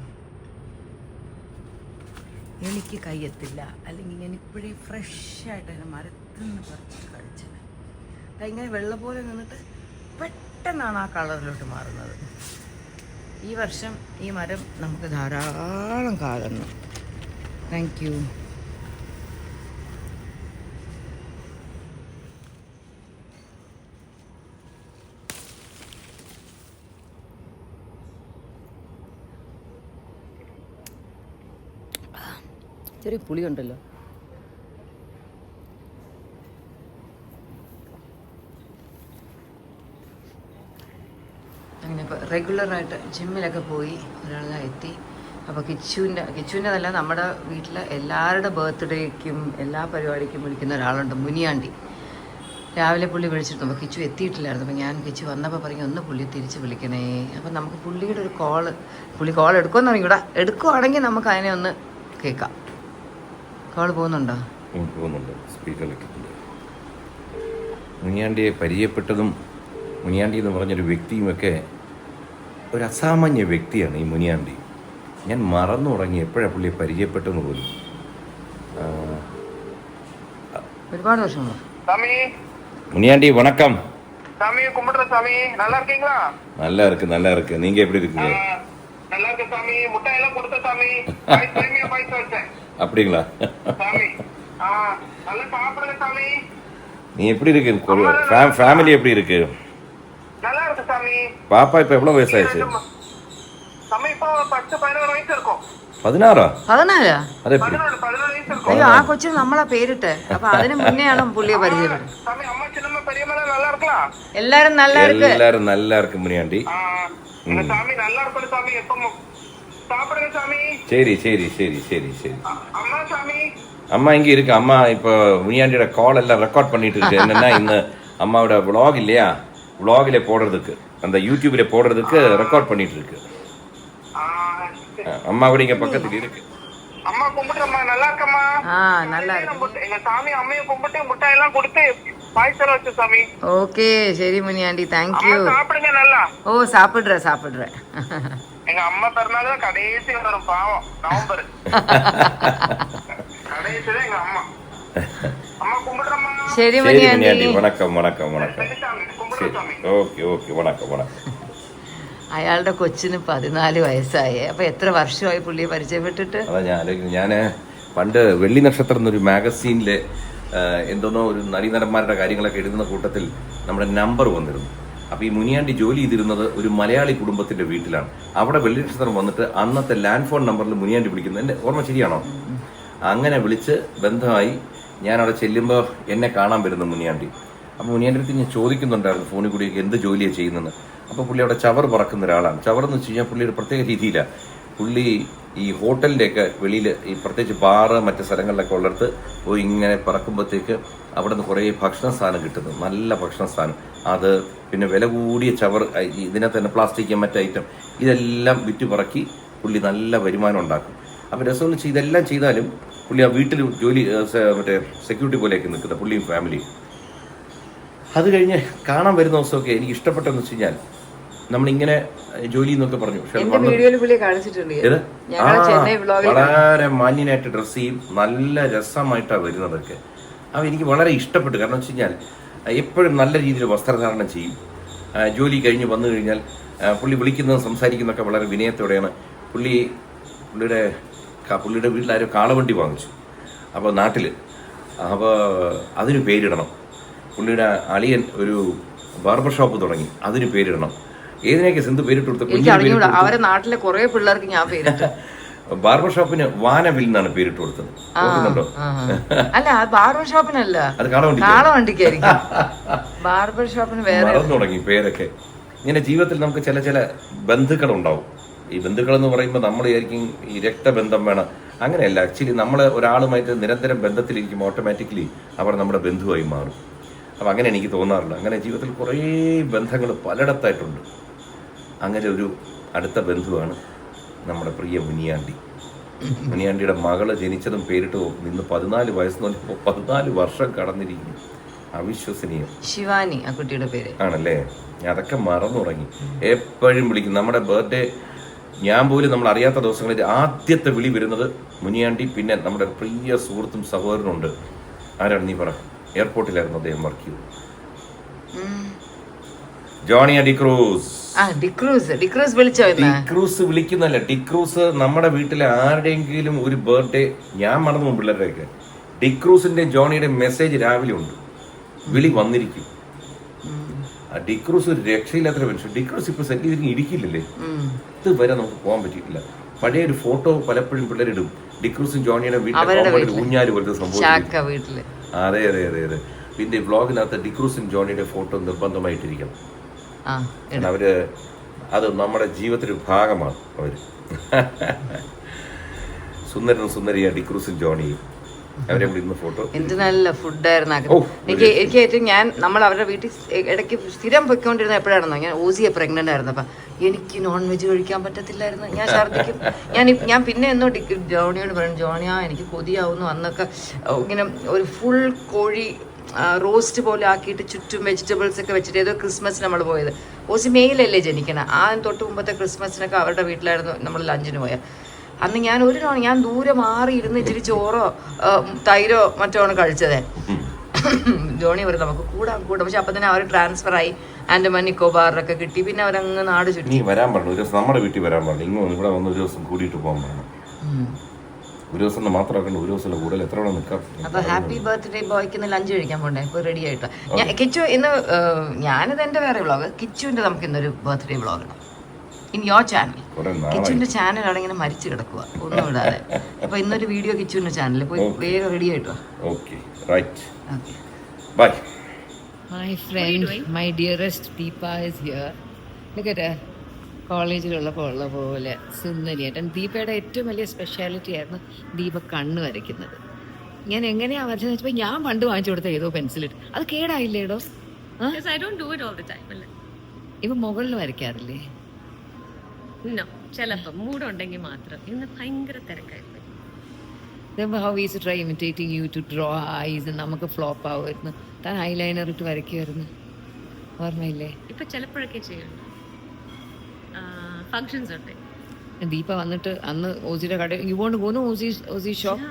എനിക്ക് കയ്യെത്തില്ല, അല്ലെങ്കിൽ ഞാൻ ഇപ്പോഴേ ഫ്രഷായിട്ട് തന്നെ മരത്തിൽ നിന്ന് പറിച്ച് കഴിച്ചത്. ഇങ്ങനെ വെള്ളം പോലെ നിന്നിട്ട് പെട്ടെന്നാണ് ആ കളറിലോട്ട് മാറുന്നത്. ഈ വർഷം ഈ മരം നമുക്ക് ധാരാളം കാലന്നു. Thank you. ചെറിയ പുളിയുണ്ടല്ലോ. അങ്ങനെ ഇപ്പോൾ റെഗുലറായിട്ട് ജിമ്മിലൊക്കെ പോയി ഒരാളെ എത്തി. അപ്പോൾ കിച്ചുവിൻ്റെതല്ല, നമ്മുടെ വീട്ടിലെ എല്ലാവരുടെ ബർത്ത്ഡേക്കും എല്ലാ പരിപാടിക്കും വിളിക്കുന്ന ഒരാളുണ്ട്, മുനിയാണ്ടി. രാവിലെ പുള്ളി വിളിച്ചിരുന്നു. അപ്പോൾ കിച്ചു എത്തിയിട്ടില്ലായിരുന്നു. അപ്പോൾ ഞാൻ കിച്ചു വന്നപ്പോൾ പറഞ്ഞു ഒന്ന് പുള്ളി തിരിച്ച് വിളിക്കണേ. അപ്പോൾ നമുക്ക് പുള്ളിയുടെ ഒരു പുള്ളി കോൾ എടുക്കുമെന്ന് പറഞ്ഞൂടാ, എടുക്കുവാണെങ്കിൽ നമുക്ക് അതിനെ ഒന്ന് കേൾക്കാം. കോൾ പോകുന്നുണ്ടോ? പോകുന്നുണ്ട്, സ്പീക്കർ ഇട്ടിട്ടുണ്ട്. മുനിയാണ്ടിയെ പരിചയപ്പെട്ടതും മുനിയാണ്ടി എന്ന് പറഞ്ഞൊരു വ്യക്തിയുമൊക്കെ ഒരു അസാമാന്യ വ്യക്തിയാണ് ഈ മുനിയാണ്ടി. ഞാൻ മറന്നു തുടങ്ങി എപ്പോഴാണ് പുള്ളിയെ പരിചയപ്പെട്ടെന്ന് പോലും. ഒരുപാട് വർഷങ്ങളോ. முனியாண்டி வணக்கம். சாமி கும்பிடுற சாமி, நல்லா இருக்கீங்களா? நல்லா இருக்கு. நீங்க எப்படி இருக்கீங்க? நல்லா இருக்கு சாமி. முட்டாய் எல்லாம் கொடுத்த சாமி, பெருமையா பைசா வச்சேன். அப்படிங்களா சாமி? நல்லா சாப்பிடுங்க சாமி. நீ எப்படி இருக்கு? ஃபேமிலி எப்படி இருக்கு? நல்லா இருக்கு சாமி. பாப்பா இப்ப எவ்வளவு வயசாயிடுச்சு? சாமி இப்போ 10-11 வயசு இருக்கும். 16? അതെ 11 വയസ്സ് இருக்கும். അയ്യോ, ആ കൊച്ചിന് നമ്മളാ പേരിട്ടെ. അപ്പൊ അതിന് മുന്നെയാണ് പുള്ളിയെ പരിചയപ്പെട്ടത്. சாமி அம்மா சின்னம்மா பெரியம்மா நல்லா இருக்கலாம்? എല്ലാരും நல்லா இருக்கு முனியாண்டி. சாமி நல்லா இருக்கணும் சாமி. எப்போ சாப்பிடுங்க சாமி. சரி. அம்மா சாமி? அம்மா இங்க இருக்கு. அம்மா இப்போ முனியாண்டியோட கால் எல்லாம் ரெக்கார்ட் பண்ணிட்டு இருக்கு. என்னன்னா இந்த அம்மாவோட vlog இல்லையா, vlogல போடுறதுக்கு, அந்த யூடியூப்ல போடுறதுக்கு ரெக்கார்ட் பண்ணிட்டு இருக்கு. அம்மா கூட இங்க பக்கத்துல இருக்கு. அம்மா கும்பிட்டுமா, நல்லா இருக்கம்மா. நல்லா இருக்கு. எங்க சாமி அம்மையை கும்பிட்டு முட்டாய் எல்லாம் கொடுத்து பாய்ச்சல் வச்சு சாமி. ஓகே, சரி முனியாண்டி, தேங்க்யூ. சாப்பிடுங்க நல்லா. ஓ, சாப்பிடுறேன். எங்க அம்மா பிறந்தாலும் தான் கடைசி வரும், பாவம், நவம்பர் கடைசியில எங்க அம்மா. அம்மா கும்பிடுறம்மா. சரி சரி முனியாண்டி, முனியாண்டி, வணக்கம். சரி சாமி, கும்பிடுற சாமி. ഓക്കെ വണക്കം. അയാളുടെ കൊച്ചിന് 14 വയസ്സായി. അപ്പൊ എത്ര വർഷമായി പുള്ളിയെ പരിചയപ്പെട്ടിട്ട്? അതാ ഞാൻ പണ്ട് വെള്ളി നക്ഷത്രം എന്നൊരു മാഗസീനിലെ എന്തോന്നോ ഒരു നടീനടന്മാരുടെ കാര്യങ്ങളൊക്കെ എഴുതുന്ന കൂട്ടത്തിൽ നമ്മുടെ നമ്പർ വന്നിരുന്നു. അപ്പോൾ ഈ മുനിയാണ്ടി ജോലി ചെയ്തിരുന്നത് ഒരു മലയാളി കുടുംബത്തിന്റെ വീട്ടിലാണ്. അവിടെ വെള്ളി നക്ഷത്രം വന്നിട്ട് അന്നത്തെ ലാൻഡ് ഫോൺ നമ്പറിൽ മുനിയാണ്ടി വിളിക്കുന്നത്. എൻ്റെ ഓർമ്മ ശരിയാണോ? അങ്ങനെ വിളിച്ച് ബന്ധമായി. ഞാൻ അവിടെ ചെല്ലുമ്പോൾ എന്നെ കാണാൻ വരുന്നു മുനിയാണ്ടി. അപ്പോൾ മുനിയാണ്ടി അടുത്ത് ഞാൻ ചോദിക്കുന്നുണ്ടായിരുന്നു ഫോണിൽ കൂടി എന്ത് ജോലിയാണ് ചെയ്യുന്നത്. അപ്പോൾ പുള്ളി അവിടെ ചവർ പറക്കുന്ന ഒരാളാണ്. ചവറെന്ന് വെച്ച് കഴിഞ്ഞാൽ പുള്ളിയുടെ പ്രത്യേക രീതിയിലാണ്. പുള്ളി ഈ ഹോട്ടലിൻ്റെയൊക്കെ വെളിയിൽ, ഈ പ്രത്യേകിച്ച് ബാറ് മറ്റ് സ്ഥലങ്ങളിലൊക്കെ ഉള്ളിടത്ത് പോയി ഇങ്ങനെ പറക്കുമ്പോഴത്തേക്ക് അവിടെ നിന്ന് കുറേ ഭക്ഷണ സാധനം കിട്ടുന്നു, നല്ല ഭക്ഷണ സാധനം. അത് പിന്നെ വില കൂടിയ ചവർ, ഇതിനകത്ത് തന്നെ പ്ലാസ്റ്റിക് മറ്റ് ഐറ്റം, ഇതെല്ലാം വിറ്റ് പറക്കി പുള്ളി നല്ല വരുമാനം ഉണ്ടാക്കും. അപ്പോൾ രസമെന്ന് വെച്ചാൽ ഇതെല്ലാം ചെയ്താലും പുള്ളി ആ വീട്ടിൽ ജോലി മറ്റേ സെക്യൂരിറ്റി പോലെയൊക്കെ നിൽക്കുന്നത് പുള്ളിയും ഫാമിലിയും. അത് കഴിഞ്ഞ് കാണാൻ വരുന്ന ദിവസമൊക്കെ എനിക്ക് ഇഷ്ടപ്പെട്ടെന്ന് വെച്ച് കഴിഞ്ഞാൽ നമ്മളിങ്ങനെ ജോലി എന്നൊക്കെ പറഞ്ഞു. വളരെ മാന്യനായിട്ട് ഡ്രസ്സ് ചെയ്യും, നല്ല രസമായിട്ടാണ് വരുന്നതൊക്കെ. അപ്പോൾ എനിക്ക് വളരെ ഇഷ്ടപ്പെട്ടു. കാരണം വെച്ച് കഴിഞ്ഞാൽ എപ്പോഴും നല്ല രീതിയിൽ വസ്ത്രധാരണം ചെയ്യും. ജോലി കഴിഞ്ഞ് വന്നു കഴിഞ്ഞാൽ പുള്ളി വിളിക്കുന്നതും സംസാരിക്കുന്നതൊക്കെ വളരെ വിനയത്തോടെയാണ്. പുള്ളിയുടെ വീട്ടിലാരും കാളവണ്ടി വാങ്ങിച്ചു അപ്പോൾ നാട്ടിൽ. അപ്പോൾ അതിന് പേരിടണം. പുള്ളിയുടെ അളിയൻ ഒരു ബാർബർ ഷോപ്പ് തുടങ്ങി, അതിന് പേരിടണം. ഏതിനൊക്കെ സിന്ധു പേരിട്ട് കൊടുത്തത്? അവരെ നാട്ടിലെ കുറെ പിള്ളേർക്ക് ഞാൻ പേരിട്ടു. ബാർബർ ഷോപ്പിന് വാനവിൽ എന്നാണ് പേരിട്ട് കൊടുത്തത്. ഓർക്കുന്നുണ്ടോ? അല്ല, ബാർബർ ഷോപ്പിനല്ല, അത് കാളവണ്ടിക്കായിരിക്കും. ബാർബർ ഷോപ്പിന് വേറെ മറന്നു തുടങ്ങി പേരൊക്കെ. ഇങ്ങനെ ജീവിതത്തിൽ നമുക്ക് ചില ബന്ധുക്കളുണ്ടാവും. ഈ ബന്ധുക്കൾ എന്ന് പറയുമ്പോൾ നമ്മൾ വിചാരിക്കും ഈ രക്തബന്ധം വേണം. അങ്ങനെയല്ല. ആക്ച്വലി നമ്മൾ ഒരാളുമായിട്ട് നിരന്തരം ബന്ധത്തിലിരിക്കുമ്പോൾ ഓട്ടോമാറ്റിക്കലി അവർ നമ്മുടെ ബന്ധുവായി മാറും. അപ്പം അങ്ങനെ എനിക്ക് തോന്നാറുണ്ട്. അങ്ങനെ ജീവിതത്തിൽ കുറേ ബന്ധങ്ങൾ പലയിടത്തായിട്ടുണ്ട്. അങ്ങനെ ഒരു അടുത്ത ബന്ധുവാണ് നമ്മുടെ പ്രിയ മുനിയാണ്ടി. മുനിയാണ്ടിയുടെ മകള് ജനിച്ചതും പേരിട്ട് നിന്ന് 14 വയസ്സ് 14 വർഷം കടന്നിരിക്കുന്നു. അവിശ്വസനീയം. ശിവാനി ആ കുട്ടിയുടെ പേര് ആണല്ലേ? അതൊക്കെ മറന്നു തുടങ്ങി. എപ്പോഴും വിളിക്കും. നമ്മുടെ ബർത്ത്ഡേ ഞാൻ പോലും നമ്മൾ അറിയാത്ത ദിവസങ്ങളിൽ ആദ്യത്തെ വിളി വരുന്നത് മുനിയാണ്ടി. പിന്നെ നമ്മുടെ പ്രിയ സുഹൃത്തും സഹോദരനുണ്ട്. ആരാണ് നീ പറ? എയർപോർട്ടിലായിരുന്നു അദ്ദേഹം വർക്ക് ചെയ്തു. ജോണി ഡിക്രൂസ്. ഡിക്രൂസ് വിളിക്കുന്നല്ല. ഡിക്രൂസ് നമ്മുടെ വീട്ടിലെ ആരുടെയെങ്കിലും ഒരു ബർത്ത്ഡേ ഞാൻ മറന്നു പോകും. പിള്ളേരുടെയൊക്കെ ഡിക്രൂസിന്റെ ജോണിയുടെ മെസ്സേജ് രാവിലെ ഉണ്ട്, വിളി വന്നിരിക്കും. ഡിക്രൂസ് ഒരു രക്ഷയില്ലാത്ത മനുഷ്യൻ. ഡിക്രൂസ് ഇപ്പൊ സെറ്റ് ചെയ്തിട്ട് ഇരിക്കില്ലല്ലേ? ഇതുവരെ നമുക്ക് പോകാൻ പറ്റിയിട്ടില്ല. പഴയ ഒരു ഫോട്ടോ പലപ്പോഴും പിള്ളേരിടും. ഡിക്രൂസും ജോണിയുടെ വീട്ടിൽ ഊഞ്ഞാല് പോലത്തെ സംഭവം. അതെ അതെ അതെ അതെ. പിന്നെ വ്ളോഗിനകത്ത് ഡിക്രൂസും ജോണിയുടെ ഫോട്ടോ നിർബന്ധമായിട്ടിരിക്കണം. അവര് അത് നമ്മുടെ ജീവിതത്തിന്റെ ഭാഗമാണ്. അവര് സുന്ദരനും സുന്ദരിയ ഡിക്രൂസും ജോണിയും അവരെ കൂടി ഇന്ന് ഫോട്ടോ. എന്ത് നല്ല ഫുഡായിരുന്നു. എനിക്ക് ഏറ്റവും നമ്മൾ അവരുടെ വീട്ടിൽ ഇടയ്ക്ക് സ്ഥിരം പൊയ്ക്കൊണ്ടിരുന്ന എപ്പോഴാണെന്നോ, ഞാൻ ഓസിയെ പ്രഗ്നന്റ് ആയിരുന്നു. അപ്പം എനിക്ക് നോൺ വെജ് കഴിക്കാൻ പറ്റത്തില്ലായിരുന്നു. ഞാൻ ഛർദ്ദിക്കും. ഞാൻ പിന്നെ എന്നോ ജോണിയോട് പറഞ്ഞു, ജോണിയാ എനിക്ക് കൊതിയാവുന്നു. അന്നൊക്കെ ഇങ്ങനെ ഒരു ഫുൾ കോഴി റോസ്റ്റ് പോലെ ആക്കിയിട്ട് ചുറ്റും വെജിറ്റബിൾസ് ഒക്കെ വെച്ചിട്ട് ഏതോ ക്രിസ്മസിന് നമ്മൾ പോയത്. ഓസി മെയിലല്ലേ ജനിക്കണം. ആ തൊട്ട് മുമ്പത്തെ ക്രിസ്മസിനൊക്കെ അവരുടെ വീട്ടിലായിരുന്നു നമ്മൾ ലഞ്ചിന് പോയത്. അന്ന് ഞാൻ ദൂരെ മാറി ഇരുന്ന് ഇച്ചിരി ചോറോ തൈരോ മറ്റോ ആണ് കഴിച്ചത്. ജോണി പറയും നമുക്ക് കൂടാം. പക്ഷെ അപ്പൊ തന്നെ അവർ ട്രാൻസ്ഫർ ആയി. ആൻഡമാൻ നിക്കോബാറിലൊക്കെ കിട്ടി. പിന്നെ അവരങ്ങ് നാട് ചുറ്റി വരാൻ പറഞ്ഞു. ഒരു ദിവസം നമ്മുടെ വീട്ടിൽ വരാൻ പറഞ്ഞു. ഇങ്ങോട്ട് ഇവിടെ വന്ന് ഒരു ദിവസം കൂടിയിട്ട് പോകാൻ പറഞ്ഞു. ഒരു ദിവസം മാത്രമാക്കണ്ട, ഒരു ദിവസം കൂടുതൽ എത്ര വേണം നിൽക്കാം. അപ്പൊ ഹാപ്പി ബർത്ത്ഡേ ബോയ്ക്ക് ഇന്ന് ലഞ്ച് കഴിക്കാൻ പോണ്ടേ? ഇപ്പൊ റെഡി ആയിട്ട് കിച്ചു ഇന്ന് ഞാനിത് എന്റെ വേറെ വ്ളോഗ്. കിച്ചുവിന്റെ നമുക്ക് ഇന്നൊരു ബർത്ത്ഡേ വ്ളോഗ് ഇടാം ഇൻ യോർ ചാനൽ. കിച്ചുവിന്റെ ചാനലാണ് ഇങ്ങനെ മരിച്ചു കിടക്കുക, ഒന്നും ഇടാതെ. അപ്പൊ ഇന്നൊരു വീഡിയോ കിച്ചുവിന്റെ ചാനലിൽ പോയി വേഗം റെഡി ആയിട്ട്. My friend, my dearest Deepa is here. Look at her. കോളേജിലുള്ളപ്പോൾ ഉള്ള പോലെ സുന്ദരിയായിട്ട്. ദീപയുടെ ഏറ്റവും വലിയ സ്പെഷ്യാലിറ്റി ആയിരുന്നു ദീപ കണ്ണ് വരയ്ക്കുന്നത്. ഞാൻ എങ്ങനെയാണ് വരച്ചതെന്ന് വെച്ചപ്പോൾ ഞാൻ പണ്ട് വാങ്ങിച്ചു കൊടുത്ത ഏതോ പെൻസിലിട്ട് അത് കേടായില്ലേടോ? ഇപ്പൊ മുകളിൽ വരയ്ക്കാറില്ലേ? ചിലപ്പോ മൂടുണ്ടെങ്കിൽ മാത്രം. ഇന്ന് ഭയങ്കര തിരക്കായിരുന്നു. How we used to try imitating you to draw eyes and നമുക്ക് ഫ്ലോപ്പ് ആവുമായിരുന്നു. താൻ ഐലൈനർ ഇട്ട് വരയ്ക്കുമായിരുന്നു, ഓർമ്മയില്ലേ? ഇപ്പൊ ചിലപ്പോഴൊക്കെ ചെയ്യുന്നുണ്ട്, ഫങ്ഷൻസ് ഉണ്ട്. ദീപ വന്നിട്ട് അന്ന് ഓസിയുടെ കട യു വോണ്ട് ഗോ ടു ഓസി ഷോപ്പ്.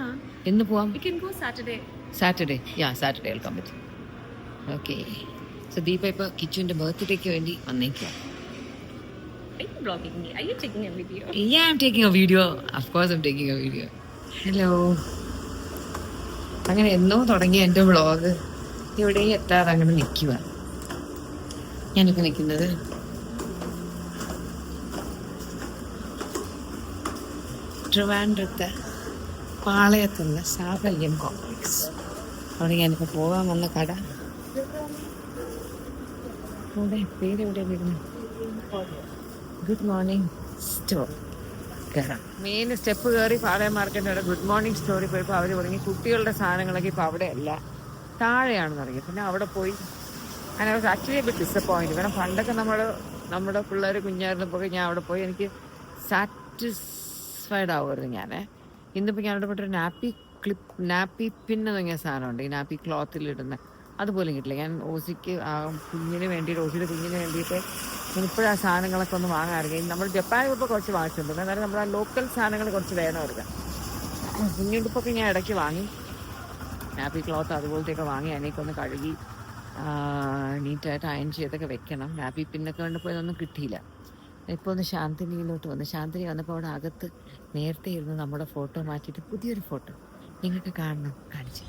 എന്ന് പോവാം? We can go Saturday. Saturday I'll come with you. Okay. So Deepa ഇപ്പൊ കിച്ചുവിന്റെ ബർത്ത്ഡേക്ക് വേണ്ടി വന്നേക്കുക. Are you vlogging me? Are you taking a video? Yeah, I'm taking a video. Of course I'm taking a video. Hello. അങ്ങനെ എന്നോ തുടങ്ങിയ എൻ്റെ vlog എവിടെയും എത്താതെ അങ്ങനെ നിൽക്കുക. ഞാനിപ്പോൾ നിൽക്കുന്നത് ട്രിവാൻഡ്രത്തെ പാളയത്തുള്ള സാഫല്യം കോംപ്ലക്സ്. അവിടെ ഞാനിപ്പോൾ പോകാൻ വന്ന കട. അവിടെ പേരെവിടെ വരുന്നു? Good morning store. കയറാം. മെയിൻ സ്റ്റെപ്പ് കയറി പാളയം മാർക്കറ്റിൻ്റെ ഗുഡ് മോർണിംഗ് സ്റ്റോറിൽ പോയപ്പോൾ അവർ പറഞ്ഞു കുട്ടികളുടെ സാധനങ്ങളൊക്കെ ഇപ്പോൾ അവിടെ അല്ല, താഴെയാണെന്ന് അറിയാം. പിന്നെ അവിടെ പോയി അങ്ങനെ ആക്ച്വലി ബിറ്റ് ഡിസപ്പോയിൻറ്റ്. കാരണം പണ്ടൊക്കെ നമ്മുടെ പിള്ളേർ കുഞ്ഞായിരുന്നപ്പോൾ ഞാൻ അവിടെ പോയി എനിക്ക് സാറ്റിസ്ഫൈഡ് ആവുമായിരുന്നു ഞാൻ. ഇന്നിപ്പോൾ ഞാൻ അവിടെ പോയിട്ടൊരു നാപ്പി പിൻ എന്ന് പറഞ്ഞ സാധനമുണ്ട്, ഈ നാപ്പി ക്ലോത്തിലിടുന്ന, അതുപോലും കിട്ടില്ല. ഞാൻ ഓസിക്ക് കുഞ്ഞിന് വേണ്ടിയിട്ട്, ഓസിയുടെ കുഞ്ഞിന് വേണ്ടിയിട്ട് ഇപ്പോഴും ആ സാധനങ്ങളൊക്കെ ഒന്ന് വാങ്ങാറില്ല. നമ്മൾ ജപ്പാനിൽ ഇപ്പോൾ കുറച്ച് വാങ്ങിച്ചിട്ടുണ്ട്, എന്നാലും നമ്മൾ ആ ലോക്കൽ സാധനങ്ങൾ കുറച്ച് വേണമായിരുന്നു. കുഞ്ഞുടുപ്പൊക്കെ ഞാൻ ഇടയ്ക്ക് വാങ്ങി, നാപ്പി ക്ലോത്ത് അതുപോലത്തെയൊക്കെ വാങ്ങി അതിനേക്കൊന്ന് കഴുകി നീറ്റായിട്ട് അയൺ ചെയ്തൊക്കെ വെക്കണം. ലാബിൽ പിന്നൊക്കെ കണ്ടപ്പോൾ ഇതൊന്നും കിട്ടിയില്ല. ഇപ്പോൾ ഒന്ന് ശാന്തിനിയിലോട്ട് വന്നു. ശാന്തിനി വന്നപ്പോൾ അവിടെ അകത്ത് നേരത്തെ ഇരുന്ന് നമ്മുടെ ഫോട്ടോ മാറ്റിയിട്ട് പുതിയൊരു ഫോട്ടോ നിങ്ങൾക്ക് കാണണം, കാണിച്ചു.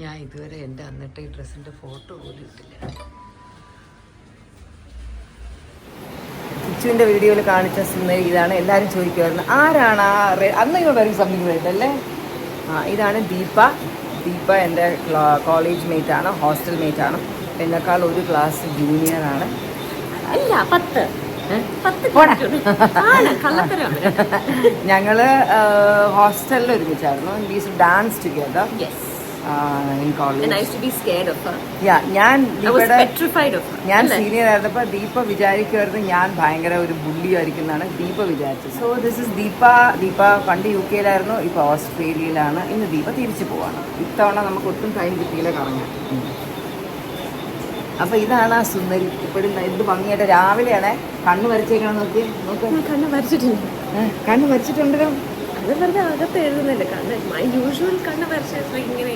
ഞാൻ ഇതുവരെ എൻ്റെ അന്നത്തെ ഈ ഡ്രസ്സിൻ്റെ ഫോട്ടോ പോലും ഇട്ടില്ല. കിച്ചുവിൻ്റെ വീഡിയോയിൽ കാണിച്ച സുന്ദരി ഇതാണ്. എല്ലാവരും ചോദിക്കുമായിരുന്നു ആരാണ് ആ അന്ന് നിങ്ങൾ വരും സംതിങ് റെഡ് അല്ലേ? ഇതാണ് ദീപ. ദീപ എൻ്റെ കോളേജ് മേറ്റാണ്, ഹോസ്റ്റൽ മേറ്റാണ്. എന്നെക്കാൾ ഒരു ക്ലാസ് ജൂനിയറാണ്. അല്ല 10 ഞങ്ങൾ ഹോസ്റ്റലിൽ ഒരുമിച്ചായിരുന്നു. We dance together in college. And I used to be scared of her. Yeah, I was petrified of her. ഞാൻ സീനിയർ ആയിരുന്നപ്പോൾ ദീപ വിചാരിക്കുമായിരുന്നു ഞാൻ ഭയങ്കര ഒരു ബുള്ളി ആയിരിക്കുന്നതാണ് ദീപ വിചാരിച്ചത്. So this is Deepa. Deepa പണ്ട് UK യിലായിരുന്നു, ഇപ്പോൾ ഓസ്ട്രേലിയയിലാണ്. ഇന്ന് ദീപ തിരിച്ചു പോവാണ്. ഇത്തവണ നമുക്ക് ഒട്ടും ടൈം കിട്ടിയില്ല കറങ്ങാൻ. അപ്പോൾ ഇതാണ് ആ സുന്ദരി. ഇപ്പോഴും എന്ത് ഭംഗിയായിട്ട് രാവിലെയാണേ കണ്ണ് വരച്ചേക്കണം. നോക്കി കണ്ണ് വരച്ചിട്ടില്ല. കണ്ണ് വരച്ചിട്ടുണ്ടല്ലോ. അത് വെറുതെ അകത്ത് എഴുതുന്നില്ല. കണ്ണ് മൈ യൂഷ്വൽ കണ്ണ് വരച്ചിട്ട് ഇങ്ങനെ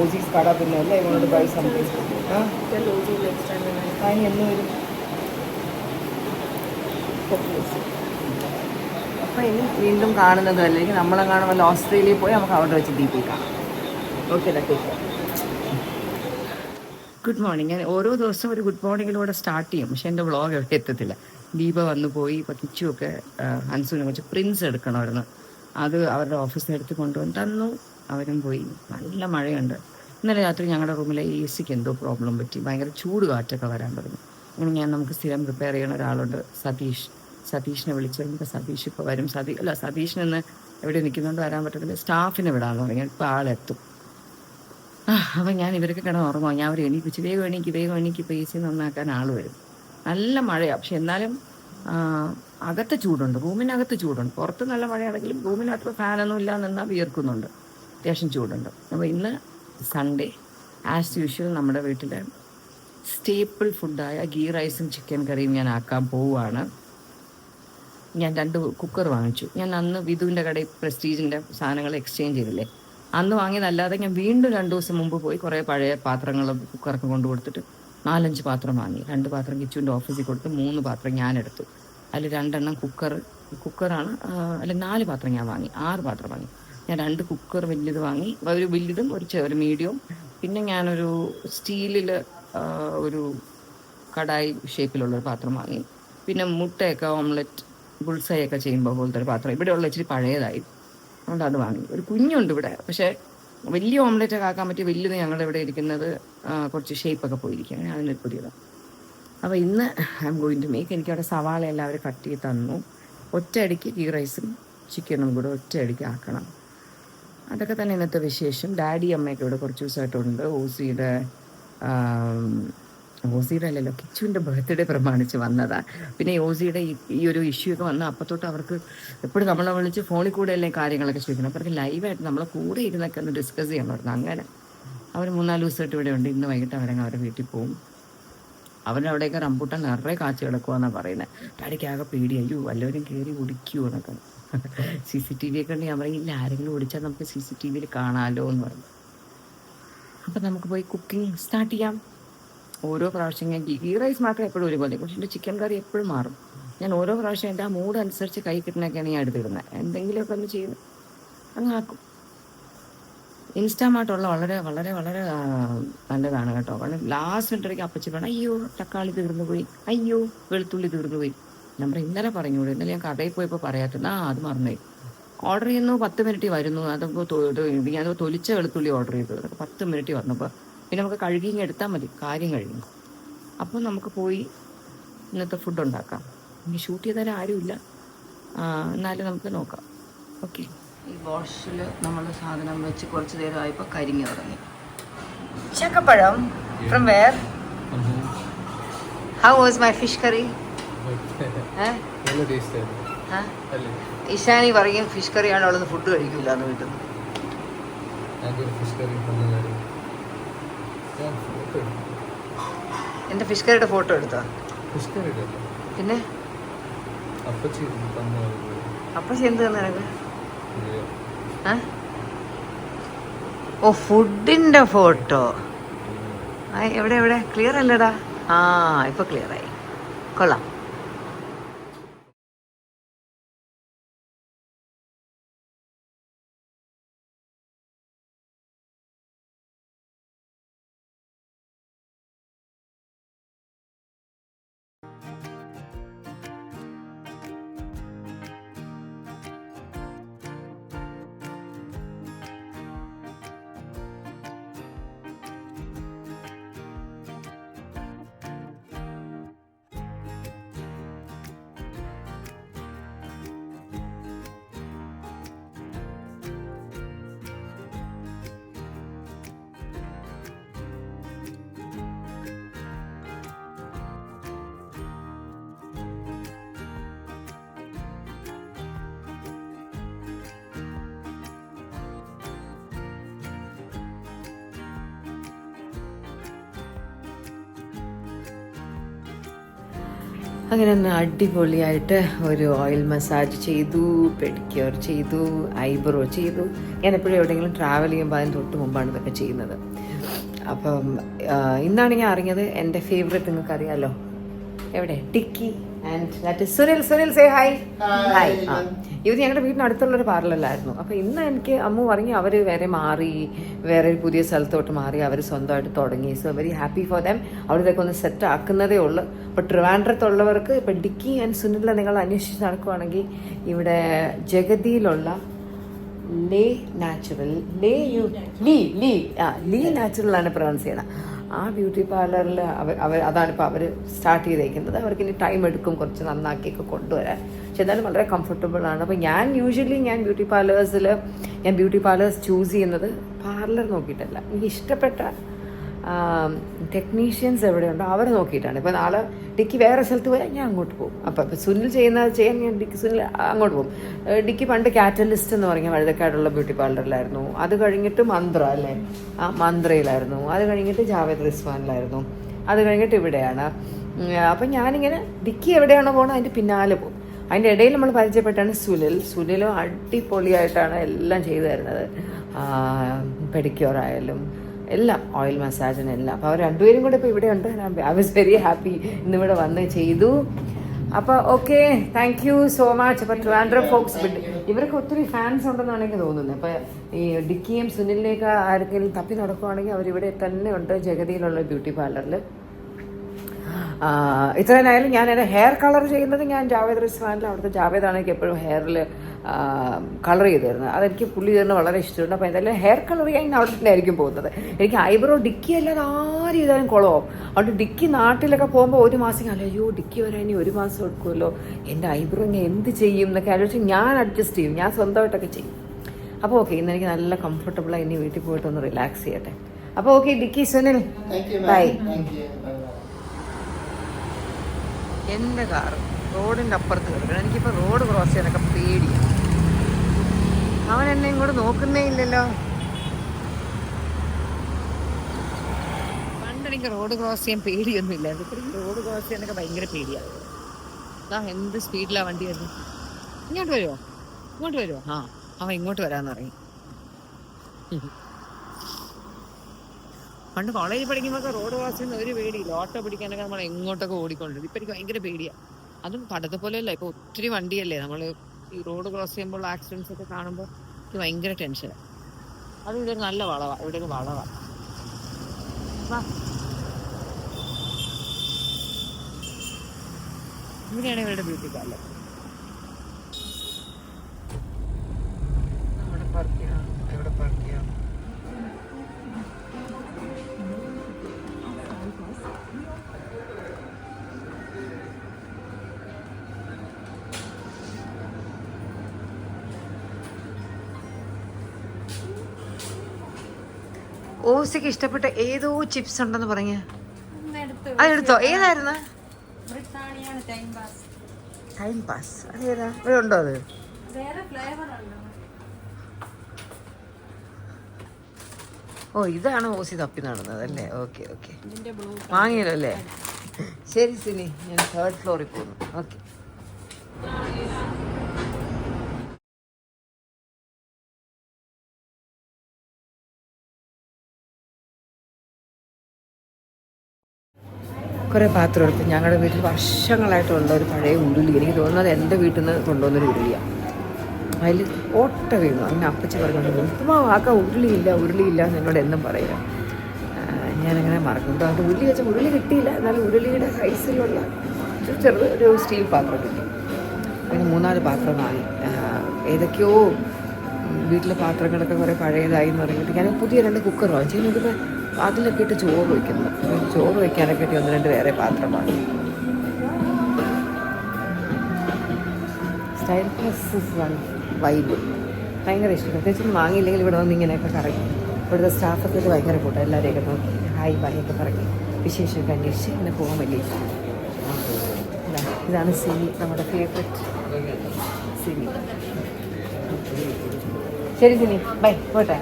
ഓസീസ് കട പിന്നെ അല്ലേ ഇവനോട് ബൈ സംതിങ്. അതിന് എന്ന് വരും? അപ്പം ഇനി വീണ്ടും കാണുന്നതും അല്ലെങ്കിൽ നമ്മളെ കാണുമ്പോൾ ഓസ്ട്രേലിയയിൽ പോയി നമുക്ക് അവിടെ വെച്ച് ദീപി കാണാം. Okay good morning. ഞാൻ ഓരോ ദിവസവും ഒരു ഗുഡ് മോർണിംഗിലൂടെ സ്റ്റാർട്ട് ചെയ്യും. പക്ഷെ എൻ്റെ വ്ളോഗ് എവിടെ എത്തത്തില്ല. ദീപ വന്നു പോയി. ഇപ്പോൾ കിച്ചുവൊക്കെ ഹൻസുവിനെ കുറച്ച് പ്രിൻസ് എടുക്കണമായിരുന്നു. അത് അവരുടെ ഓഫീസിൽ എടുത്ത് കൊണ്ടുവന്ന് തന്നു. അവരും പോയി. നല്ല മഴയുണ്ട്. ഇന്നലെ രാത്രി ഞങ്ങളുടെ റൂമിലെ AC എന്തോ പ്രോബ്ലം പറ്റി. ഭയങ്കര ചൂട് കാറ്റൊക്കെ വരാൻ തുടങ്ങി. അങ്ങനെ നമുക്ക് സ്ഥിരം റിപ്പയർ ചെയ്യുന്ന ഒരാളുണ്ട്, സതീഷിനെ വിളിച്ചു കഴിഞ്ഞപ്പോൾ സതീഷ് ഇപ്പോൾ വരും. സതീഷിനെന്ന് എവിടെ നിൽക്കുന്നുണ്ട്, വരാൻ പറ്റത്തില്ല. സ്റ്റാഫിനെ വിടാമെന്ന് തുടങ്ങി. ഇപ്പോൾ ആളെത്തും. അപ്പം ഞാൻ ഇവരൊക്കെ കിടന്ന് ഉറങ്ങുമോ, ഞാൻ അവർ എണീപ്പിച്ച് വേഗം എണീക്ക് ഇപ്പോൾ AC നന്നാക്കാൻ ആൾ വരും. നല്ല മഴയാണ്. പക്ഷെ എന്നാലും അകത്ത് ചൂടുണ്ട്, റൂമിനകത്ത് ചൂടുണ്ട്. പുറത്ത് നല്ല മഴയാണെങ്കിലും റൂമിനകത്ത് ഫാനൊന്നും ഇല്ല എന്നാൽ വിയർക്കുന്നുണ്ട്. അത്യാവശ്യം ചൂടുണ്ട്. അപ്പോൾ ഇന്ന് സൺഡേ ആസ് യൂഷ്വൽ നമ്മുടെ വീട്ടിലെ സ്റ്റേപ്പിൾ ഫുഡായ ഗീ റൈസും ചിക്കൻ കറിയും ഞാൻ ആക്കാൻ പോവുകയാണ്. ഞാൻ 2 കുക്കർ വാങ്ങിച്ചു. ഞാൻ അന്ന് വിധുവിൻ്റെ കടയിൽ പ്രസ്റ്റീജിൻ്റെ സാധനങ്ങൾ എക്സ്ചേഞ്ച് ചെയ്തില്ലേ, അന്ന് വാങ്ങിയതല്ലാതെ ഞാൻ വീണ്ടും 2 ദിവസം മുമ്പ് പോയി കുറേ പഴയ പാത്രങ്ങൾ കുക്കറൊക്കെ കൊണ്ടു കൊടുത്തിട്ട് 4-5 പാത്രം വാങ്ങി. 2 പാത്രം കിച്ചുവിൻ്റെ ഓഫീസിൽ കൊടുത്ത് 3 പാത്രം ഞാനെടുത്തു. അതിൽ 2 എണ്ണം കുക്കറാണ്. അല്ല 4 പാത്രം ഞാൻ വാങ്ങി, 6 പാത്രം വാങ്ങി. ഞാൻ 2 കുക്കർ വലിയത് വാങ്ങി, ഒരു വലിയതും ഒരു മീഡിയവും. പിന്നെ ഞാനൊരു സ്റ്റീലിൽ ഒരു കടായി ഷേപ്പിലുള്ളൊരു പാത്രം വാങ്ങി. പിന്നെ മുട്ടയൊക്കെ ഓംലെറ്റ് ബുൾസൈയൊക്കെ ചെയ്യുമ്പോൾ പോലത്തെ ഒരു പാത്രം ഇവിടെയുള്ള ഇച്ചിരി പഴയതായി, അതുകൊണ്ട് അത് വാങ്ങി. ഒരു കുഞ്ഞുണ്ട് ഇവിടെ, പക്ഷേ വലിയ ഓംലെറ്റൊക്കെ ആക്കാൻ പറ്റിയ വലിയത് ഞങ്ങളുടെ ഇവിടെ ഇരിക്കുന്നത് കുറച്ച് ഷേപ്പൊക്കെ പോയിരിക്കുകയാണ്. അതിനൊരു പുതിയതാണ്. അപ്പോൾ ഇന്ന് I'm going to make. എനിക്കവിടെ സവാള എല്ലാവരും കട്ട് ചെയ്ത് തന്നു. ഒറ്റയടിക്ക് ഗീ റൈസും ചിക്കനും കൂടെ ഒറ്റയടിക്ക് ആക്കണം. അതൊക്കെ തന്നെ ഇന്നത്തെ വിശേഷം. ഡാഡി അമ്മയൊക്കെ ഇവിടെ കുറച്ച് ദിവസമായിട്ടുണ്ട്. ഓസിയുടെ അല്ലല്ലോ, കിച്ചുവിൻ്റെ ബർത്ത്ഡേ പ്രമാണിച്ച് വന്നതാണ്. പിന്നെ ഓസിയുടെ ഈ ഒരു ഇഷ്യൂ ഒക്കെ വന്ന അപ്പം തൊട്ട് അവർക്ക് എപ്പോഴും നമ്മളെ വിളിച്ച് ഫോണിൽ കൂടെ അല്ലേ കാര്യങ്ങളൊക്കെ ചോദിക്കണം. അപ്പോൾ അവർക്ക് ലൈവായിട്ട് നമ്മളെ കൂടെ ഇരുന്നൊക്കെ ഒന്ന് ഡിസ്കസ് ചെയ്യണമായിരുന്നു. അങ്ങനെ അവർ 3-4 ദിവസമായിട്ട് ഇവിടെ ഉണ്ട്. ഇന്ന് വൈകിട്ട് അവരങ്ങ് അവരുടെ വീട്ടിൽ പോകും. അവരവിടെയൊക്കെ റംബൂട്ടാൻ നിറയെ കാച്ചു കിടക്കുമെന്നാണ് പറയുന്നത്. ഡാഡിക്കാകെ പേടിയായോ വല്ലവരും കയറി കുടിക്കുമോ എന്നൊക്കെ. CCTV ഒക്കെ ഉണ്ടെങ്കിൽ ഞാൻ പറയില്ല, ആരെങ്കിലും ഓടിച്ചാൽ നമുക്ക് CCTVയിൽ കാണാമല്ലോ എന്ന് പറഞ്ഞു. അപ്പം നമുക്ക് പോയി കുക്കിംഗ് സ്റ്റാർട്ട് ചെയ്യാം. ഓരോ പ്രാവശ്യം ഞാൻ ഗീ റൈസ് മാത്രമേ എപ്പോഴും ഒരുപോലെ, പക്ഷേ എൻ്റെ ചിക്കൻ കറി എപ്പോഴും മാറും. ഞാൻ ഓരോ പ്രാവശ്യം എൻ്റെ ആ മൂഡ് അനുസരിച്ച് കൈ കിട്ടുന്നൊക്കെയാണ് ഞാൻ എടുത്തിടുന്നത്. എന്തെങ്കിലുമൊക്കെ ഒന്ന് ചെയ്ത് അങ്ങ് ആക്കും. ഇൻസ്റ്റാമാർട്ടുള്ള വളരെ വളരെ വളരെ നല്ലതാണ് കേട്ടോ. വളരെ ലാസ്റ്റ് മിനിറ്റിലേക്ക് അപ്പച്ചി വേണം, അയ്യോ തക്കാളി തീർന്നു പോയി, അയ്യോ വെളുത്തുള്ളി തീർന്നു പോയി. നമ്മൾ ഇന്നലെ പറഞ്ഞുകൂടെ, ഇന്നലെ ഞാൻ കടയിൽ പോയപ്പോൾ പറയാത്തത് അത് മറന്നുപോയി. ഓർഡർ ചെയ്യുന്നു 10 മിനിറ്റ് വരുന്നു. അതപ്പോൾ ഞാൻ തൊലിച്ച വെളുത്തുള്ളി ഓർഡർ ചെയ്തു. അതൊക്കെ 10 മിനിറ്റ് വന്നപ്പോൾ പിന്നെ നമുക്ക് കഴുകിയും എടുത്താൽ മതി, കാര്യം കഴിയും. അപ്പോൾ നമുക്ക് പോയി ഇന്നത്തെ ഫുഡ് ഉണ്ടാക്കാം. ഇനി ഷൂട്ട് ചെയ്താൽ ആരുമില്ല, എന്നാലും നമുക്ക് നോക്കാം. ഓക്കെ. ഈ വാഷിൽ നമ്മൾ സാധനം വെച്ച് കുറച്ച് നേരമായപ്പോൾ കരിഞ്ഞു തുടങ്ങി. ചക്കപ്പഴം from where? How was my fish curry? Ishani പറയും ഫിഷ് കറിയാണ് ഉള്ളത്, ഫുഡ് കഴിക്കില്ല എന്ന് വീട്ടിൽ. എന്റെ ഫിഷ് കറിയുടെ ഫോട്ടോ എടുത്തോ? പിന്നെ അപ്പം എന്ത് തന്നെ നിനക്ക്? ഓ ഫുഡിൻ്റെ ഫോട്ടോ. എവിടെ എവിടെ ക്ലിയർ അല്ലടാ. ആ ഇപ്പൊ ക്ലിയർ ആയി, കൊള്ളാം. അങ്ങനെ ഒന്ന് അടിപൊളിയായിട്ട് ഒരു ഓയിൽ മസാജ് ചെയ്തു, പെഡിക്യൂർ ചെയ്തു, ഐബ്രോ ചെയ്തു. ഞാൻ എപ്പോഴും എവിടെയെങ്കിലും ട്രാവൽ ചെയ്യുമ്പോൾ അതിന് തൊട്ട് മുമ്പാണ് ഇതൊക്കെ ചെയ്യുന്നത്. അപ്പം ഇന്നാണ് ഞാൻ അറിഞ്ഞത് എൻ്റെ ഫേവറേറ്റ്, നിങ്ങൾക്ക് അറിയാമല്ലോ, എവിടെ Dicky and that is Sunil. Sunil say hi. Hi. ആ ഇത് ഞങ്ങളുടെ വീടിനടുത്തുള്ളൊരു പാർലറിലായിരുന്നു. അപ്പോൾ ഇന്ന് എനിക്ക് അമ്മു പറഞ്ഞു അവർ വേറെ മാറി, വേറെ ഒരു പുതിയ സ്ഥലത്തോട്ട് മാറി, അവർ സ്വന്തമായിട്ട് തുടങ്ങി. So very happy for them. അവരിതൊക്കെ ഒന്ന് സെറ്റ് ആക്കുന്നതേ ഉള്ളൂ. ഇപ്പോൾ ട്രിവാൻഡ്രത്തുള്ളവർക്ക് ഇപ്പോൾ ഡിക്കി ആൻഡ് സുനിലിനെ നിങ്ങൾ അന്വേഷിച്ച് നടക്കുവാണെങ്കിൽ ഇവിടെ ജഗതിയിലുള്ള ലേ നാച്ചുറൽ, ലീ നാച്ചുറലാണ് പ്രൊനൗൺസ് ചെയ്യണം. ആ ബ്യൂട്ടി പാർലറിൽ അവർ അതാണിപ്പോൾ അവർ സ്റ്റാർട്ട് ചെയ്തേക്കുന്നത്. അവർക്ക് ഇനി ടൈം എടുക്കും കുറച്ച് നന്നാക്കിയൊക്കെ കൊണ്ടുവരാൻ. പക്ഷെ എന്നാലും വളരെ കംഫർട്ടബിളാണ്. അപ്പോൾ ഞാൻ ബ്യൂട്ടി പാർലേഴ്സ് ചൂസ് ചെയ്യുന്നത് പാർലർ നോക്കിയിട്ടല്ല, എനിക്ക് ഇഷ്ടപ്പെട്ട ടെക്നീഷ്യൻസ് എവിടെയുണ്ടോ അവരെ നോക്കിയിട്ടാണ്. ഇപ്പോൾ നാളെ ഡിക്കി വേറെ സ്ഥലത്ത് പോയാൽ ഞാൻ അങ്ങോട്ട് പോകും. അപ്പോൾ ഇപ്പോൾ സുനിൽ ചെയ്യാൻ ഞാൻ സുനിൽ അങ്ങോട്ട് പോകും. ഡിക്കി പണ്ട് കാറ്റലിസ്റ്റ് എന്ന് പറഞ്ഞ വഴുതക്കാടുള്ള ബ്യൂട്ടി പാർലറിലായിരുന്നു. അത് കഴിഞ്ഞിട്ട് മന്ത്ര അല്ലേ, ആ മന്ത്രയിലായിരുന്നു. അത് കഴിഞ്ഞിട്ട് ജാവേദ് റിസ്വാനിലായിരുന്നു. അത് കഴിഞ്ഞിട്ട് ഇവിടെയാണ്. അപ്പം ഞാനിങ്ങനെ ഡിക്കി എവിടെയാണോ പോകുന്നത് അതിൻ്റെ പിന്നാലെ പോകും. അതിൻ്റെ ഇടയിൽ നമ്മൾ പരിചയപ്പെട്ടാണ് സുനിലും അടിപൊളിയായിട്ടാണ് എല്ലാം ചെയ്തു തരുന്നത്. പെഡിക്യൂറായാലും എല്ലാം, ഓയിൽ മസാജിനെല്ലാം. അപ്പോൾ അവർ രണ്ടുപേരും കൂടെ ഇപ്പോൾ ഇവിടെ ഉണ്ട്. ഐ വാസ് വെരി ഹാപ്പി ഇന്നിവിടെ വന്ന് ചെയ്തു. അപ്പോൾ okay, thank you so much. അപ്പോൾ ട്രിവാൻഡ്രം ഫോക്സ് ഇവർക്ക് ഒത്തിരി ഫാൻസ് ഉണ്ടെന്നാണ് എനിക്ക് തോന്നുന്നത്. അപ്പോൾ ഈ ഡിക്കിയും സുനിലിനെയൊക്കെ ആർക്കെങ്കിലും തപ്പി നടക്കുവാണെങ്കിൽ അവരിവിടെ തന്നെ ഉണ്ട്, ജഗതിയിലുള്ള ബ്യൂട്ടി പാർലറിൽ. ഇത്രയായാലും ഞാൻ എൻ്റെ ഹെയർ കളർ ചെയ്യുന്നത് ഞാൻ ജാവേദ് റിസ്വാനിൽ, അവിടുത്തെ ജാവേദാണ് എനിക്ക് എപ്പോഴും ഹെയറിൽ കളർ ചെയ്ത് തരുന്നത്. അതെനിക്ക് പുള്ളി തരുന്നത് വളരെ ഇഷ്ടമുണ്ട്. അപ്പോൾ എന്തായാലും ഹെയർ കളർ ചെയ്യാൻ ഞാൻ അവിടെ തന്നെ ആയിരിക്കും പോകുന്നത്. എനിക്ക് ഐബ്രോ ഡിക്കി അല്ലാതെ ആരും ചെയ്താലും കുളമാവും. അതുകൊണ്ട് ഡിക്കി നാട്ടിലൊക്കെ പോകുമ്പോൾ ഒരു മാസം അയ്യോ ഡിക്കി വരാൻ ഇനി ഒരു മാസം എടുക്കുമല്ലോ, എൻ്റെ ഐബ്രോ ഞാൻ എന്ത് ചെയ്യും എന്നൊക്കെ ആലോചിച്ച് ഞാൻ അഡ്ജസ്റ്റ് ചെയ്യും, ഞാൻ സ്വന്തമായിട്ടൊക്കെ ചെയ്യും. അപ്പോൾ ഓക്കെ, ഇന്ന് എനിക്ക് നല്ല കംഫർട്ടബിളായി ഇനി വീട്ടിൽ പോയിട്ട് ഒന്ന് റിലാക്സ് ചെയ്യട്ടെ. അപ്പോൾ ഓക്കെ ഡിക്കി, സുനിൽ, ബൈ. എൻ്റെ കാർ റോഡിൻ്റെ അപ്പുറത്ത് കിടക്കണം. എനിക്കിപ്പോൾ റോഡ് ക്രോസ് ചെയ്യാനൊക്കെ പേടിയാണ്. അവൻ എന്നെ ഇങ്ങോട്ട് നോക്കുന്നേ ഇല്ലല്ലോ. പണ്ട് എനിക്ക് റോഡ് ക്രോസ് ചെയ്യാൻ പേടിയൊന്നുമില്ല. ഇപ്പോൾ റോഡ് ക്രോസ് ചെയ്യാനൊക്കെ ഭയങ്കര പേടിയാണ്. എന്ത് സ്പീഡിലാണ് വണ്ടി വരുന്നത്. ഇങ്ങോട്ട് വരുമോ? ആ അവൻ ഇങ്ങോട്ട് വരാമെന്ന് പറയും. പണ്ട് കോളേജിൽ പഠിക്കുമ്പോൾ റോഡ് ക്രോസ് ചെയ്യുന്ന ഒരു പേടിയില്ല. ഓട്ടോ പിടിക്കാനൊക്കെ നമ്മൾ എങ്ങോട്ടൊക്കെ ഓടിക്കൊണ്ടിരുന്നു. ഇപ്പം എനിക്ക് ഭയങ്കര പേടിയാണ്. അതും പണ്ടത്തെ പോലെയല്ല, ഇപ്പോൾ ഒത്തിരി വണ്ടിയല്ലേ. നമ്മൾ ഈ റോഡ് ക്രോസ് ചെയ്യുമ്പോൾ ആക്സിഡൻസ് ഒക്കെ കാണുമ്പോൾ എനിക്ക് ഭയങ്കര ടെൻഷനാണ്. അത് ഇവിടെ ഒരു നല്ല വളവാണ്, ഇവിടെ ഒരു വളവാണ്. ഇവിടെയാണ് ഇവരുടെ ബ്യൂട്ടി പാർലർ. നമ്മുടെ പാർക്ക് ചെയ്യാം, എവിടെ പാർക്ക് ചെയ്യാം? ഓസിക്ക് ഇഷ്ടപ്പെട്ട ഏതോ ചിപ്സ് ഉണ്ടെന്ന് പറഞ്ഞ അതെടുത്തോ? ഏതായിരുന്നു? Time pass. അതേതാ? ഇവിടെ ഉണ്ടോ അത്? ഓ ഇതാണ് ഓസി തപ്പി നടന്നത് അല്ലേ? ഓക്കെ ഓക്കെ, വാങ്ങിയല്ലോ അല്ലേ? ശരി സിനി, ഞാൻ 3rd ഫ്ലോറിൽ പോകുന്നു. ഓക്കെ കുറേ പാത്രം എടുത്ത് ഞങ്ങളുടെ വീട്ടിൽ വർഷങ്ങളായിട്ടുള്ള ഒരു പഴയ ഉരുളി, എനിക്ക് തോന്നുന്നത് എൻ്റെ വീട്ടിൽ നിന്ന് കൊണ്ടുവന്നൊരു ഉരുളിയാണ്. അതിൽ ഓട്ട വീണു. അങ്ങനെ അപ്പച്ചി പറഞ്ഞു ഉപ്പുമാവാക്ക ഉരുളിയില്ല എന്നോട് എന്നും പറയുക. ഞാനങ്ങനെ മറക്കും. അതുകൊണ്ട് ഉരുളി വെച്ചാൽ ഉരുളി കിട്ടിയില്ല, എന്നാലും ഉരുളിയുടെ സൈസിലുള്ള ഒരു സ്റ്റീൽ പാത്രം കിട്ടി. പിന്നെ 3-4 പാത്രം വാങ്ങി. ഏതൊക്കെയോ വീട്ടിലെ പാത്രങ്ങളൊക്കെ കുറേ പഴയതായി എന്ന് പറഞ്ഞിട്ട് ഞാൻ പുതിയ 2 കുക്കർ വാങ്ങിച്ചു. നോക്കുമ്പോൾ അതിലൊക്കെ ഇട്ട് ചോറ് വയ്ക്കുന്നു. ചോറ് വയ്ക്കാനൊക്കെ ഇട്ട് 1-2 വേറെ പാത്രം വാങ്ങി. സ്റ്റൈൽ പ്ലസ് വൈബ് ഭയങ്കര ഇഷ്ടം. പ്രത്യേകിച്ചൊന്നും വാങ്ങിയില്ലെങ്കിൽ ഇവിടെ വന്ന് ഇങ്ങനെയൊക്കെ കറങ്ങി. ഇവിടുത്തെ സ്റ്റാഫൊക്കെ ഇത് ഭയങ്കര കൂട്ടം. എല്ലാവരെയൊക്കെ നോക്കി ഹായ് ബായൊക്കെ പറഞ്ഞ് വിശേഷമൊക്കെ അന്വേഷിച്ച് ഇങ്ങനെ പോകാൻ വലിയ ഇഷ്ടം. ഇതാണ് സിനി, നമ്മുടെ ഫേവറേറ്റ് സിനി. ശരി സിനി, ബൈ, പോട്ടെ.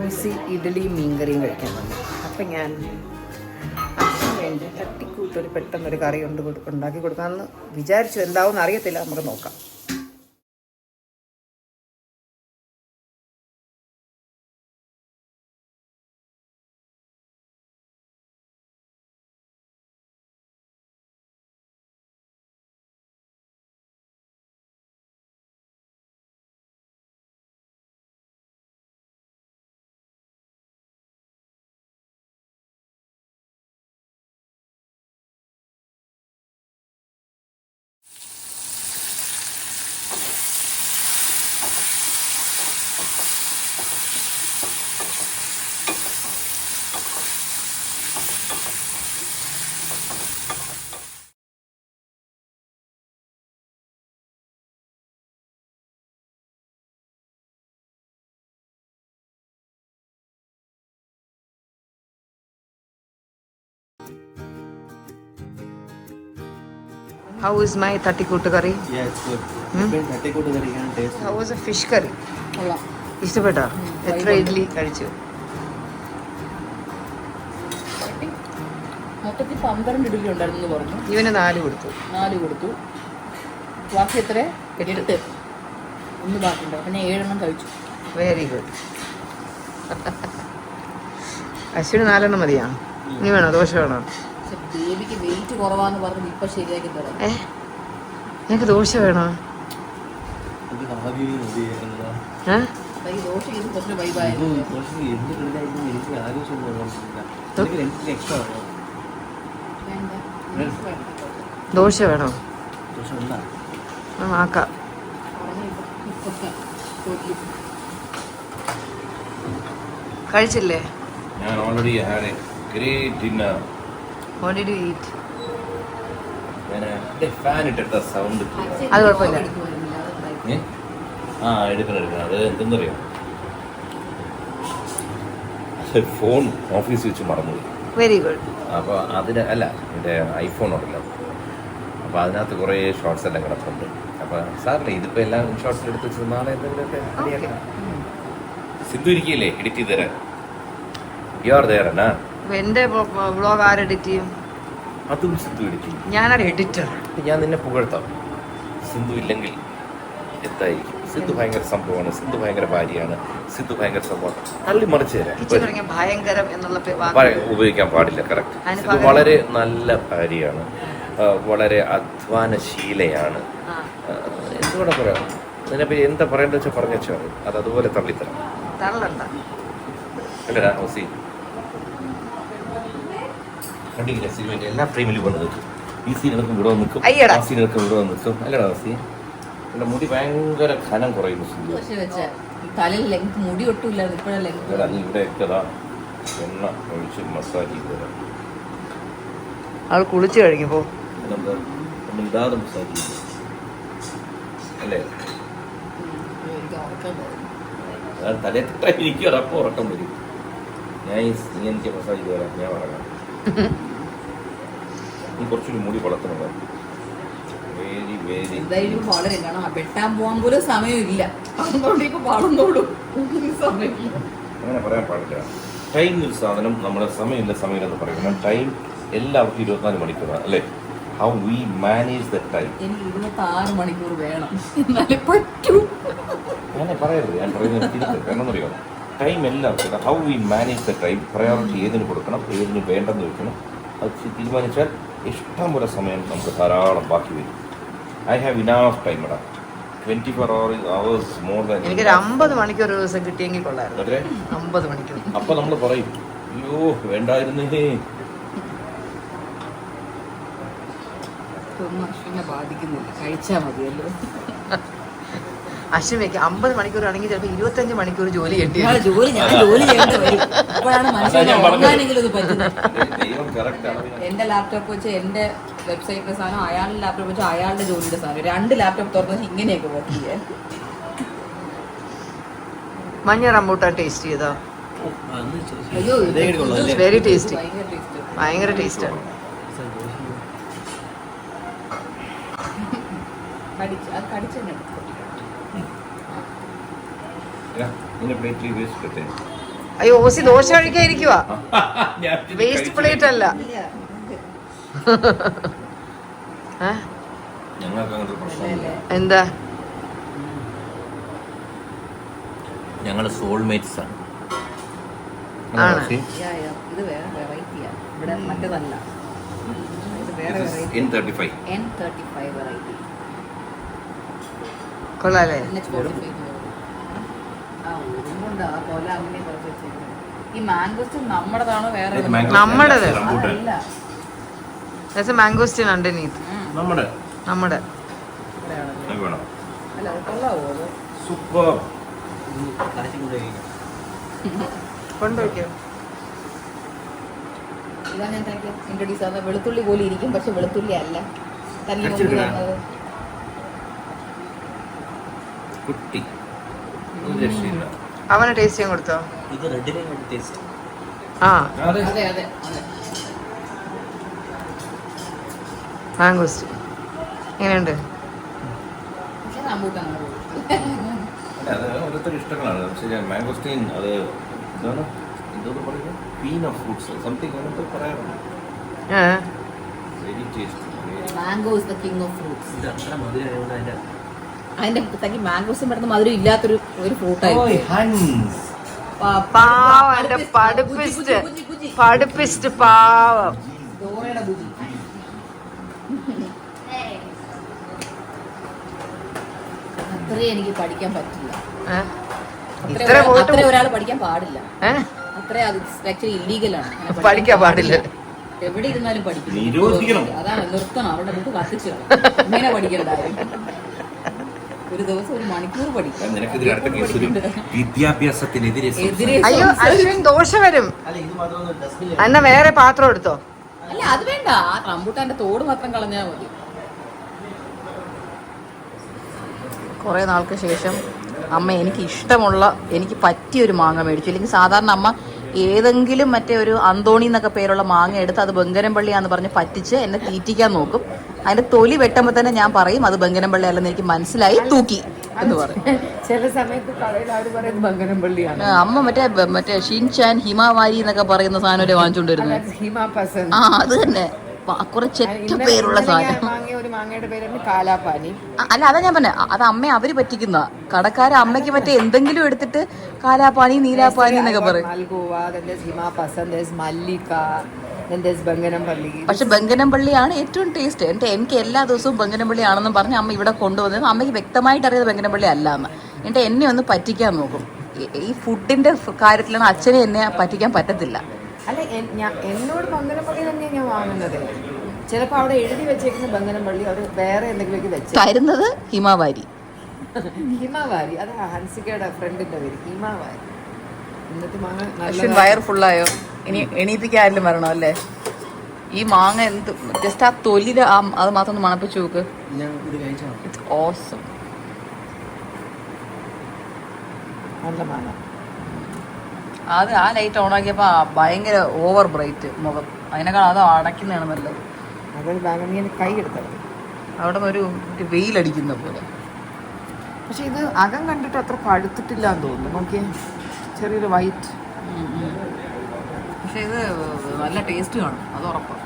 ഓസി ഇഡ്ഡലിയും മീൻകറിയും കഴിക്കാൻ വന്നു. അപ്പം ഞാൻ അച്ഛന് വേണ്ടി തട്ടിക്കൂട്ടൊരു പെട്ടെന്നൊരു കറി ഉണ്ടാക്കി കൊടുക്കാമെന്ന് വിചാരിച്ചു. എന്താവും അറിയത്തില്ല, നമുക്ക് നോക്കാം. How is my തട്ടിക്കൂട്ട് കറി? തട്ടിക്കൂട്ട് കറിയാണ് taste. How was a fish curry? ഇഷ്ടപ്പെട്ടോ? എത്ര ഇഡ്ഡലി കഴിച്ചു? മൊത്തത്തിൽ 12 ഇഡ്ഡലി ഉണ്ടായിരുന്നു പറഞ്ഞു. ഇവന് 4 കൊടുത്തു. 4 കൊടുത്തു. ബാക്കി എത്ര? 8. ഒന്ന് ബാക്കിയുണ്ടോ? പിന്നെ 7 കഴിച്ചു. Very good. അശ്വിന് 4 മതിയാ? ഇനി വേണോ? ദോശ വേണോ? പക്ഷെ ബേബിക്ക് വെയിറ്റ് കുറവാന്ന് പറഞ്ഞ് ഇപ്പൊ ശരിയാക്കി തരാം. നിനക്ക് ദോശ വേണോ? ഈ ദോശ ഇത് കുറച്ച് വൈബായിരുന്നു. ദോശ വേണോ? ആക്കാം. കഴിച്ചില്ലേ? ഞാൻ already had A great dinner. What did you eat? ഞാൻ ഫാൻ ഇട്ടിട്ട സൗണ്ട് അത് കുഴപ്പമില്ല. എടുക്കണം. അത് എന്തെന്നറിയാം, ഫോൺ ഓഫീസിൽ വെച്ച് മറന്നുപോയി. Very good. അപ്പോൾ അതിന് അല്ല, എൻ്റെ ഐഫോൺ ഉണ്ടല്ലോ, അപ്പോൾ അതിനകത്ത് കുറേ ഷോർട്സ് എല്ലാം കിടപ്പുണ്ട്. അപ്പോൾ സാറില്ല, ഇതിപ്പോൾ എല്ലാം ഷോർട്സ് എടുത്ത് വെച്ച് നാളെ എന്തെങ്കിലുമൊക്കെ റെഡിയാക്കണം. സിന്ധു ഇരിക്കില്ലേ എഡിറ്റ് ചെയ്ത് തരാൻ? യു ആർ ദെയർ എന്നാ? എന്റെ വ്ളോഗ് ആര് എഡിറ്റ് ചെയ്യും? അതും സിന്ധു എഡിറ്റ് ചെയ്യും. ഞാനൊരു എഡിറ്റർ. ഞാൻ നിന്നെ പുകഴ്ത്താം. സിന്ധു ഇല്ലെങ്കിൽ എന്തായിരിക്കും? സിന്ധു ഭയങ്കര സംഭവമാണ്, സിന്ധു ഭയങ്കര ഭാര്യയാണ്, സിന്ധു ഭയങ്കര സംഭവമാണ്. തള്ളി മറിച്ച് തരാം. ഭയങ്കരം എന്നുള്ള ഉപയോഗിക്കാൻ പാടില്ല. കറക്റ്റ്. സിന്ധു വളരെ നല്ല ഭാര്യയാണ്, വളരെ അധ്വാനശീലയാണ്. എന്തുകൂടെ പറയാം, അതിനെപ്പറ്റി എന്താ പറയേണ്ടത് വെച്ചാൽ പറഞ്ഞു വെച്ചാൽ അത് അതുപോലെ തള്ളിത്തരാം. അല്ലടാ ഹൗസി, കണ്ടില്ല സിനിമയുടെ എല്ലാ ഫ്രെയിമിലും കൊണ്ട് നിൽക്കും. ഈ സീനുകൾക്ക് ഇവിടെ നിൽക്കും, ആ സീനുകൾക്ക് ഇവിടെ നിൽക്കും. അല്ലടാ ഹൗസി, എൻ്റെ മുടി ഭയങ്കര ഘനം കുറയുന്നു. തലയിൽ മുടി ഒട്ടുമില്ല. നീ ഇവിടെയൊക്കെ എണ്ണ ഒഴിച്ച് മസാജ് ചെയ്ത് തരാം. അവൾ കുളിച്ചു കഴിഞ്ഞപ്പോ ഇടാതെ മസാജ് ചെയ്തു അല്ലേ? തലയെത്തിട്ട എനിക്ക് ഉറക്കം ഉറക്കം വരും. ഞാൻ നീ എനിക്ക് മസാജ് ചെയ്ത് തരാം, ഞാൻ ഉറങ്ങാം. നീ കുറച്ചുകൂടി മുടി വളർത്തണം. വെരി എന്തായാലും വളരും, കാരണം വെട്ടാൻ പോകാൻ പോലും സമയമില്ല. അതുകൊണ്ട് ഇപ്പൊ വളർന്നോടും സമയമില്ല. അങ്ങനെ പറയാൻ പാടില്ല. ടൈം ഒരു സാധനം നമ്മുടെ സമയമില്ലെന്ന് പറയുന്നത്. ടൈം എല്ലാവർക്കും 24 മണിക്കൂറാണ് അല്ലേ? How we manage the time. എനിക്ക് 26 മണിക്കൂർ വേണം, എന്നാലേ പറ്റൂ. അങ്ങനെ പറയരുത്, ഞാൻ പറയുന്നത് തിരിച്ച്. കാരണം അറിയാം, ടൈം എല്ലാവർക്കും. How we manage the time, priority ഏതിന് കൊടുക്കണം, ഏതിന് വേണ്ടെന്ന് വെക്കണം, അത് തീരുമാനിച്ചാൽ ഇഷ്ടം പോലെ സമയം നമുക്ക് ധാരാളം ബാക്കി വരും. ഐ ഹാവ് ഇനഫ് ടൈം ഇടാം. 24 hours മോർ ദാൻ. എനിക്കൊരു 50 മണിക്കൂർ ഒരു ദിവസം കിട്ടിയെങ്കിൽ കൊള്ളായിരുന്നു. 50 മണിക്കൂർ. അപ്പൊ നമ്മൾ പറയും, അയ്യോ വേണ്ടായിരുന്നേ. ഇതൊന്നും അശ്വിനെ ബാധിക്കുന്നില്ല, കഴിച്ചാൽ മതിയല്ലോ. അശ്വിനിക്ക് 50 മണിക്കൂറാണെങ്കിൽ ചിലപ്പോൾ 25 മണിക്കൂർ ജോലി കിട്ടി. ഞാൻ ജോലി ചെയ്യേണ്ടി വരും. അപ്പോഴാണ് മനുഷ്യനെ ഉറങ്ങാനെങ്കിലും ഇത് പറ്റുന്നത്. ദൈവം കറക്റ്റ് ആണ്. എന്റെ ലാപ്ടോപ്പ് വെച്ച് എന്റെ വെബ്സൈറ്റിന്റെ സാധനം, അയാളുടെ ലാപ്ടോപ്പ് വെച്ച് അയാളുടെ ജോലിയുടെ സാധനം, 2 ലാപ്ടോപ്പ് തുറന്നത് ഇങ്ങനെയൊക്കെ വർക്ക് ചെയ്യാൻ. മഞ്ഞ റംബൂട്ടാൻ ടേസ്റ്റ് ചെയ്തോ? അയ്യോ, വെരി ടേസ്റ്റി, ഭയങ്കര ടേസ്റ്റ്. ഭയങ്കര ടേസ്റ്റാണ്. അത് കടിച്ചെന്നെ പ്ലേറ്റ് വേസ്റ്റ് കിട്ടേ. അയ്യോ ഓസി ദോശ കഴിക്കാതിരിക്കുവാ, വേസ്റ്റ് പ്ലേറ്റ് അല്ല. ഞങ്ങൾക്ക് അങ്ങനത്തെ പ്രശ്നമില്ല. എന്താ? ഞങ്ങൾ സോൾമേറ്റ്സ് ആണ്. ആണ്. ഇത് വേറെ വെറൈറ്റിയാണ്, ഇവിടെ മറ്റേതല്ല. ഇത് വേറെ വെറൈറ്റി, N35 N35 വെറൈറ്റി. കൊള്ളാല്ലേ? ഈ മാംഗോസ് നമ്മുടേതാണോ വേറെ? നമ്മുടേത്. അതല്ല. Mangosteen underneath. നമ്മുടെ നമ്മുടെ വേണം. അല്ല അത് കൊള്ളാവോ? അത് സൂപ്പർ. കൊണ്ടുവയ്ക്കോ? ഇതാണ് ഞാൻ ഇൻട്രൊഡ്യൂസ് ആകുന്നത്. വെളുത്തുള്ളി പോലെ ഇരിക്കും, പക്ഷെ വെളുത്തുള്ളി അല്ല. തല്ലി കടിച്ചെടുക്കണോ? കൊണ്ടുവന്നത് കുട്ടി ഒരു രക്ഷയില്ല. അവനെ ടേസ്റ്റ് ചെയ്യാൻ കൊടുത്തോ? ഇത് റെഡിലെ ടേസ്റ്റ്. ആ അതെ. അതെ അതെ അതെ. മാംഗോസ്റ്റീൻ എങ്ങനെയുണ്ട്? പക്ഷെ റംബൂട്ടാൻ അത് ഓരോരുത്തർ ഇഷ്ടങ്ങളാണ്. പക്ഷേ ഞാൻ മാംഗോസ്റ്റീൻ അത് എന്താണ് എന്തോന്ന് പറയുന്നത്, ക്വീൻ ഓഫ് ഫ്രൂട്ട്സ് സംതിങ് അങ്ങനത്തെ പറയാറുണ്ട്. Very tasty. Mango is the king of fruits. ഇത് അത്ര മധുരമായതുകൊണ്ട് അതിന്റെ തനിക്ക് മാംഗോസും പെടുന്ന മധുരം ഇല്ലാത്തൊരു ഫ്രൂട്ടായി. പാവം എന്റെ പഠിപ്പിസ്റ്റ് പാവം. ഡോറയുടെ ബുജി. അത്രയും എനിക്ക് പഠിക്കാൻ പറ്റില്ല. ഇത്ര പോയിട്ട് അത്ര ഒരാൾ പഠിക്കാൻ പാടില്ല. ഏഹ് അത്ര അത് ആക്ച്വലി ഇല്ലീഗലാണ്. പഠിക്കാൻ പാടില്ല. എവിടെ ഇരുന്നാലും പഠിക്കും. നിരോധിക്കണം. അതാണ്, നിർത്തണം. അവരുടെ ബുക്ക് കത്തിച്ചു ഇങ്ങനെ പഠിക്കണ്ടായിരുന്നു. ഒരു ദിവസം 1 മണിക്കൂർ പഠിക്കും. നിനക്കെതിരെ അടുത്ത കേസ് വരും. വിദ്യാഭ്യാസത്തിനെതിരെ അയ്യോ അശ്വിൻ ദോശ വരും. അല്ല ഇത് മാത്രമൊന്നും ഡസ്റ്റ്ബിൻ എന്നാ വേറെ പാത്രം എടുത്തോ? അല്ല അത് വേണ്ട, ആ റംബൂട്ടാന്റെ തോട് മാത്രം കളഞ്ഞാൽ മതി. കുറേ നാൾക്ക് ശേഷം അമ്മ എനിക്ക് ഇഷ്ടമുള്ള, എനിക്ക് പറ്റിയൊരു മാങ്ങ മേടിച്ചു. അല്ലെങ്കിൽ സാധാരണ അമ്മ ഏതെങ്കിലും മറ്റേ ഒരു അന്തോണി എന്നൊക്കെ പേരുള്ള മാങ്ങ എടുത്ത് അത് ബംഗനപ്പള്ളിയാന്ന് പറഞ്ഞ് പറ്റിച്ച് എന്നെ തീറ്റിക്കാൻ നോക്കും. അതിന്റെ തൊലി വെട്ടുമ്പോൾ തന്നെ ഞാൻ പറയും അത് ബംഗനപ്പള്ളി അല്ലെന്ന് എനിക്ക് മനസ്സിലായി, തൂക്കി എന്ന് പറയും. ചില സമയത്ത് കടയിൽ അവർ പറയുന്നത് ബംഗനപ്പള്ളിയാണ്. അമ്മ മറ്റേ ഷിൻചാൻ ഹിമാവാരി എന്നൊക്കെ പറയുന്ന സാധനം വാങ്ങിച്ചോണ്ടിരുന്നത്. ആ അത് തന്നെ, കുറെ ചെറ്റ പേരുള്ള സാധനം. ഒരു മാങ്ങയുടെ പേരാണ് കാലാപാനി. അല്ല അതാ ഞാൻ പറഞ്ഞ, അത് അമ്മ അവര് പറ്റിക്കുന്ന കടക്കാരെ അമ്മയ്ക്ക് മറ്റേ എന്തെങ്കിലും എടുത്തിട്ട് കാലാപാനി നീലാപാനി എന്നൊക്കെ പറയും. പക്ഷെ ബംഗനപ്പള്ളിയാണ് ഏറ്റവും ടേസ്റ്റ്. എനിക്ക് എല്ലാ ദിവസവും ബംഗനപ്പള്ളി ആണെന്നും പറഞ്ഞ് അമ്മ ഇവിടെ കൊണ്ടുവന്നത് അമ്മയ്ക്ക് വ്യക്തമായിട്ട് അറിയാതെ ബംഗനപ്പള്ളി അല്ല എന്ന്. എന്നിട്ട് എന്നെ ഒന്ന് പറ്റിക്കാൻ നോക്കും. ഈ ഫുഡിന്റെ കാര്യത്തിലാണ് അച്ഛനെ എന്നെ പറ്റിക്കാൻ പറ്റത്തില്ല. അല്ല എന്നോട് ബംഗനപ്പള്ളി തന്നെയാണ് ഞാൻ വാങ്ങുന്നത്. ചിലപ്പോ അവിടെ എഴുതി വെച്ചേക്കുന്ന ബംഗനപ്പള്ളി അവർ വേറെ എന്തെങ്കിലും വെച്ച് തരുന്നത് ഹിമാവാരി. ഹിമാവാരി അത് ഹൻസികയുടെ ഫ്രണ്ടിന്റെ പേര് ഹിമാവാരി. എന്നിട്ട് മാങ്ങ അശ്വിൻ വയർ ഫുള്ളായോ? ഇനി എണീപ്പിക്കാരിലും വരണോ അല്ലേ? ഈ മാങ്ങ എന്ത് ജസ്റ്റ് ആ തൊലിയുടെ അത് മാത്രം ഒന്ന് മണപ്പിച്ചു നോക്ക്. ഞാൻ ഇത് കഴിച്ചോ? It's awesome. നല്ല മാങ്ങ. അത് ആ ലൈറ്റ് ഓൺ ആക്കിയപ്പോ ഭയങ്കര ഓവർ ബ്രൈറ്റ് മുഖം. അതിനേക്കാൾ അത് അടയ്ക്കുന്നതാണ് നല്ലത്. അതൊരു ബാഗ് കൈ എടുത്തത്. അവിടെ നിന്ന് ഒരു വെയിലടിക്കുന്ന പോലെ. പക്ഷെ ഇത് അകം കണ്ടിട്ട് അത്ര പഴുത്തിട്ടില്ല എന്ന് തോന്നുന്നു. നോക്കിയേ, ചെറിയൊരു വൈറ്റ്. പക്ഷെ ഇത് നല്ല ടേസ്റ്റ് കാണും, അത് ഉറപ്പാണ്.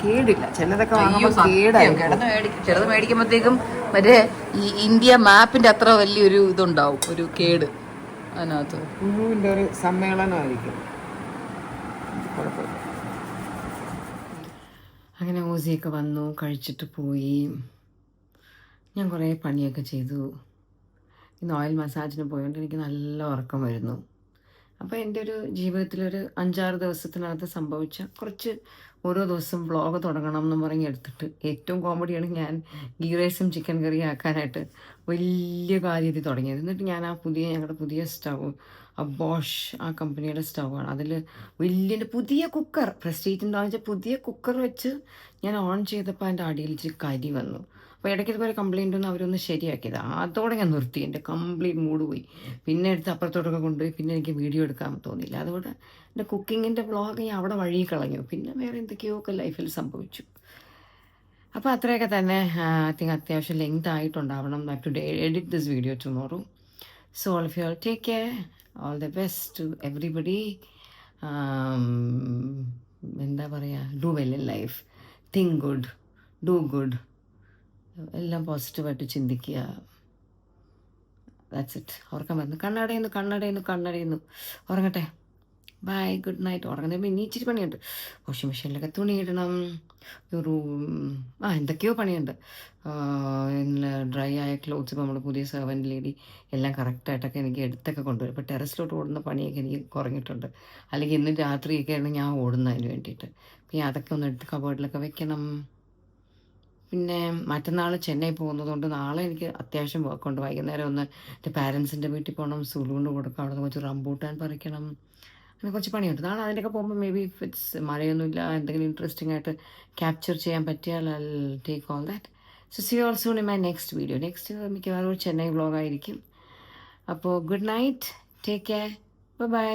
കേടില്ല. ചിലതൊക്കെ അയ്യോ, വാങ്ങുമ്പോൾ സത്യം. കേടായി. ചെറുത് മേടിക്കുമ്പോഴത്തേക്കും മറ്റേ ഈ ഇന്ത്യ മാപ്പിന്റെ അത്ര വലിയൊരു ഇതുണ്ടാവും, ഒരു കേട് അതിനകത്ത്. ഉറുവിൻ്റെ ഒരു സമ്മേളനമായിരിക്കും. കുഴപ്പമില്ല. അങ്ങനെ ഓസിയൊക്കെ വന്നു, കഴിച്ചിട്ട് പോയി. ഞാൻ കുറേ പണിയൊക്കെ ചെയ്തു. ഇന്ന് ഓയിൽ മസാജിന് പോയതുകൊണ്ട് എനിക്ക് നല്ല ഉറക്കം വരുന്നു. അപ്പോൾ എൻ്റെ ഒരു ജീവിതത്തിലൊരു 5-6 ദിവസത്തിനകത്ത് സംഭവിച്ച കുറച്ച് ഓരോ ദിവസം വ്ളോഗ് തുടങ്ങണം എന്ന് പറഞ്ഞ് എടുത്തിട്ട് ഏറ്റവും കോമഡിയാണ് ഞാൻ ഗീ റൈസും ചിക്കൻ കറിയും ആക്കാനായിട്ട് വലിയ കാര്യത്തിൽ തുടങ്ങിയത്. എന്നിട്ട് ഞാൻ ഞങ്ങളുടെ പുതിയ സ്റ്റവ്, ബോഷ് ആ കമ്പനിയുടെ സ്റ്റവാണ്, അതിൽ വലിയ പുതിയ കുക്കർ, പ്രസ്റ്റീജിൻ്റെ വാങ്ങിച്ച പുതിയ കുക്കർ വെച്ച് ഞാൻ ഓൺ ചെയ്തപ്പോൾ അതിൻ്റെ അടിയിൽ ഇച്ചിരി കരി വന്നു. അപ്പോൾ ഇടയ്ക്ക് ഇതുപോലെ കംപ്ലയിൻ്റ് ഒന്നും അവരൊന്ന് ശരിയാക്കിയത്. അതോടെ ഞാൻ നിർത്തി, എൻ്റെ കംപ്ലീറ്റ് മൂഡ് പോയി. പിന്നെ എടുത്ത് അപ്പുറത്തോട്ടൊക്കെ കൊണ്ടുപോയി. പിന്നെ എനിക്ക് വീഡിയോ എടുക്കാൻ തോന്നിയില്ല. അതുകൊണ്ട് എൻ്റെ കുക്കിങ്ങിൻ്റെ വ്ളോഗ് ഞാൻ അവിടെ വഴി കളഞ്ഞു. പിന്നെ വേറെ എന്തൊക്കെയോ ഒക്കെ ലൈഫിൽ സംഭവിച്ചു. അപ്പോൾ അത്രയൊക്കെ തന്നെ. അത്യാവശ്യം ലെങ്ത് ആയിട്ടുണ്ടാവണം. I to edit this video tomorrow. So all of you all take care. All the best to everybody. എന്താ പറയുക, do well in life, think good, do good, എല്ലാം പോസിറ്റീവായിട്ട് ചിന്തിക്കുക. That's it. ഉറക്കം വരുന്നു, കണ്ണടയുന്നു. ഉറങ്ങട്ടെ. Bye, good night. ഉറങ്ങുന്നപ്പോൾ ഇനി ഇച്ചിരി പണിയുണ്ട്. വാഷിംഗ് മെഷീനിലൊക്കെ തുണി ഇടണം, എന്തൊക്കെയോ പണിയുണ്ട്. ഡ്രൈ ആയ ക്ലോത്ത്സ് ഇപ്പോൾ നമ്മൾ പുതിയ സെർവൻറ്റ് ലേഡി എല്ലാം കറക്റ്റായിട്ടൊക്കെ എനിക്ക് എടുത്തൊക്കെ കൊണ്ടുവരും. ഇപ്പോൾ ടെറസിലോട്ട് ഓടുന്ന പണിയൊക്കെ എനിക്ക് കുറഞ്ഞിട്ടുണ്ട്. അല്ലെങ്കിൽ ഇന്ന് രാത്രിയൊക്കെയാണ് ഞാൻ ഓടുന്നതിന് വേണ്ടിയിട്ട്. പിന്നെ അതൊക്കെ ഒന്ന് എടുത്ത് കബോർഡിലൊക്കെ വെക്കണം. പിന്നെ മറ്റന്നാൾ ചെന്നൈ പോകുന്നതുകൊണ്ട് നാളെ എനിക്ക് അത്യാവശ്യം വർക്കുണ്ട്. വൈകുന്നേരം ഒന്ന് എൻ്റെ പാരൻസിൻ്റെ വീട്ടിൽ പോകണം, സുലുകൊണ്ട് കൊടുക്കാം, അവിടെ നിന്ന് കുറച്ച് റംബൂട്ടാൻ പറിക്കണം, അങ്ങനെ കുറച്ച് പണിയുണ്ട്. നാളെ അതിൻ്റെയൊക്കെ പോകുമ്പോൾ മേ ബി ഇറ്റ്സ് മഴയൊന്നുമില്ല, എന്തെങ്കിലും ഇൻട്രസ്റ്റിംഗ് ആയിട്ട് ക്യാപ്ചർ ചെയ്യാൻ പറ്റിയാൽ I will take all that. So see you all soon in my next video. Next മിക്കവാറും ചെന്നൈ വ്ളോഗായിരിക്കും. അപ്പോൾ good night, take care, by.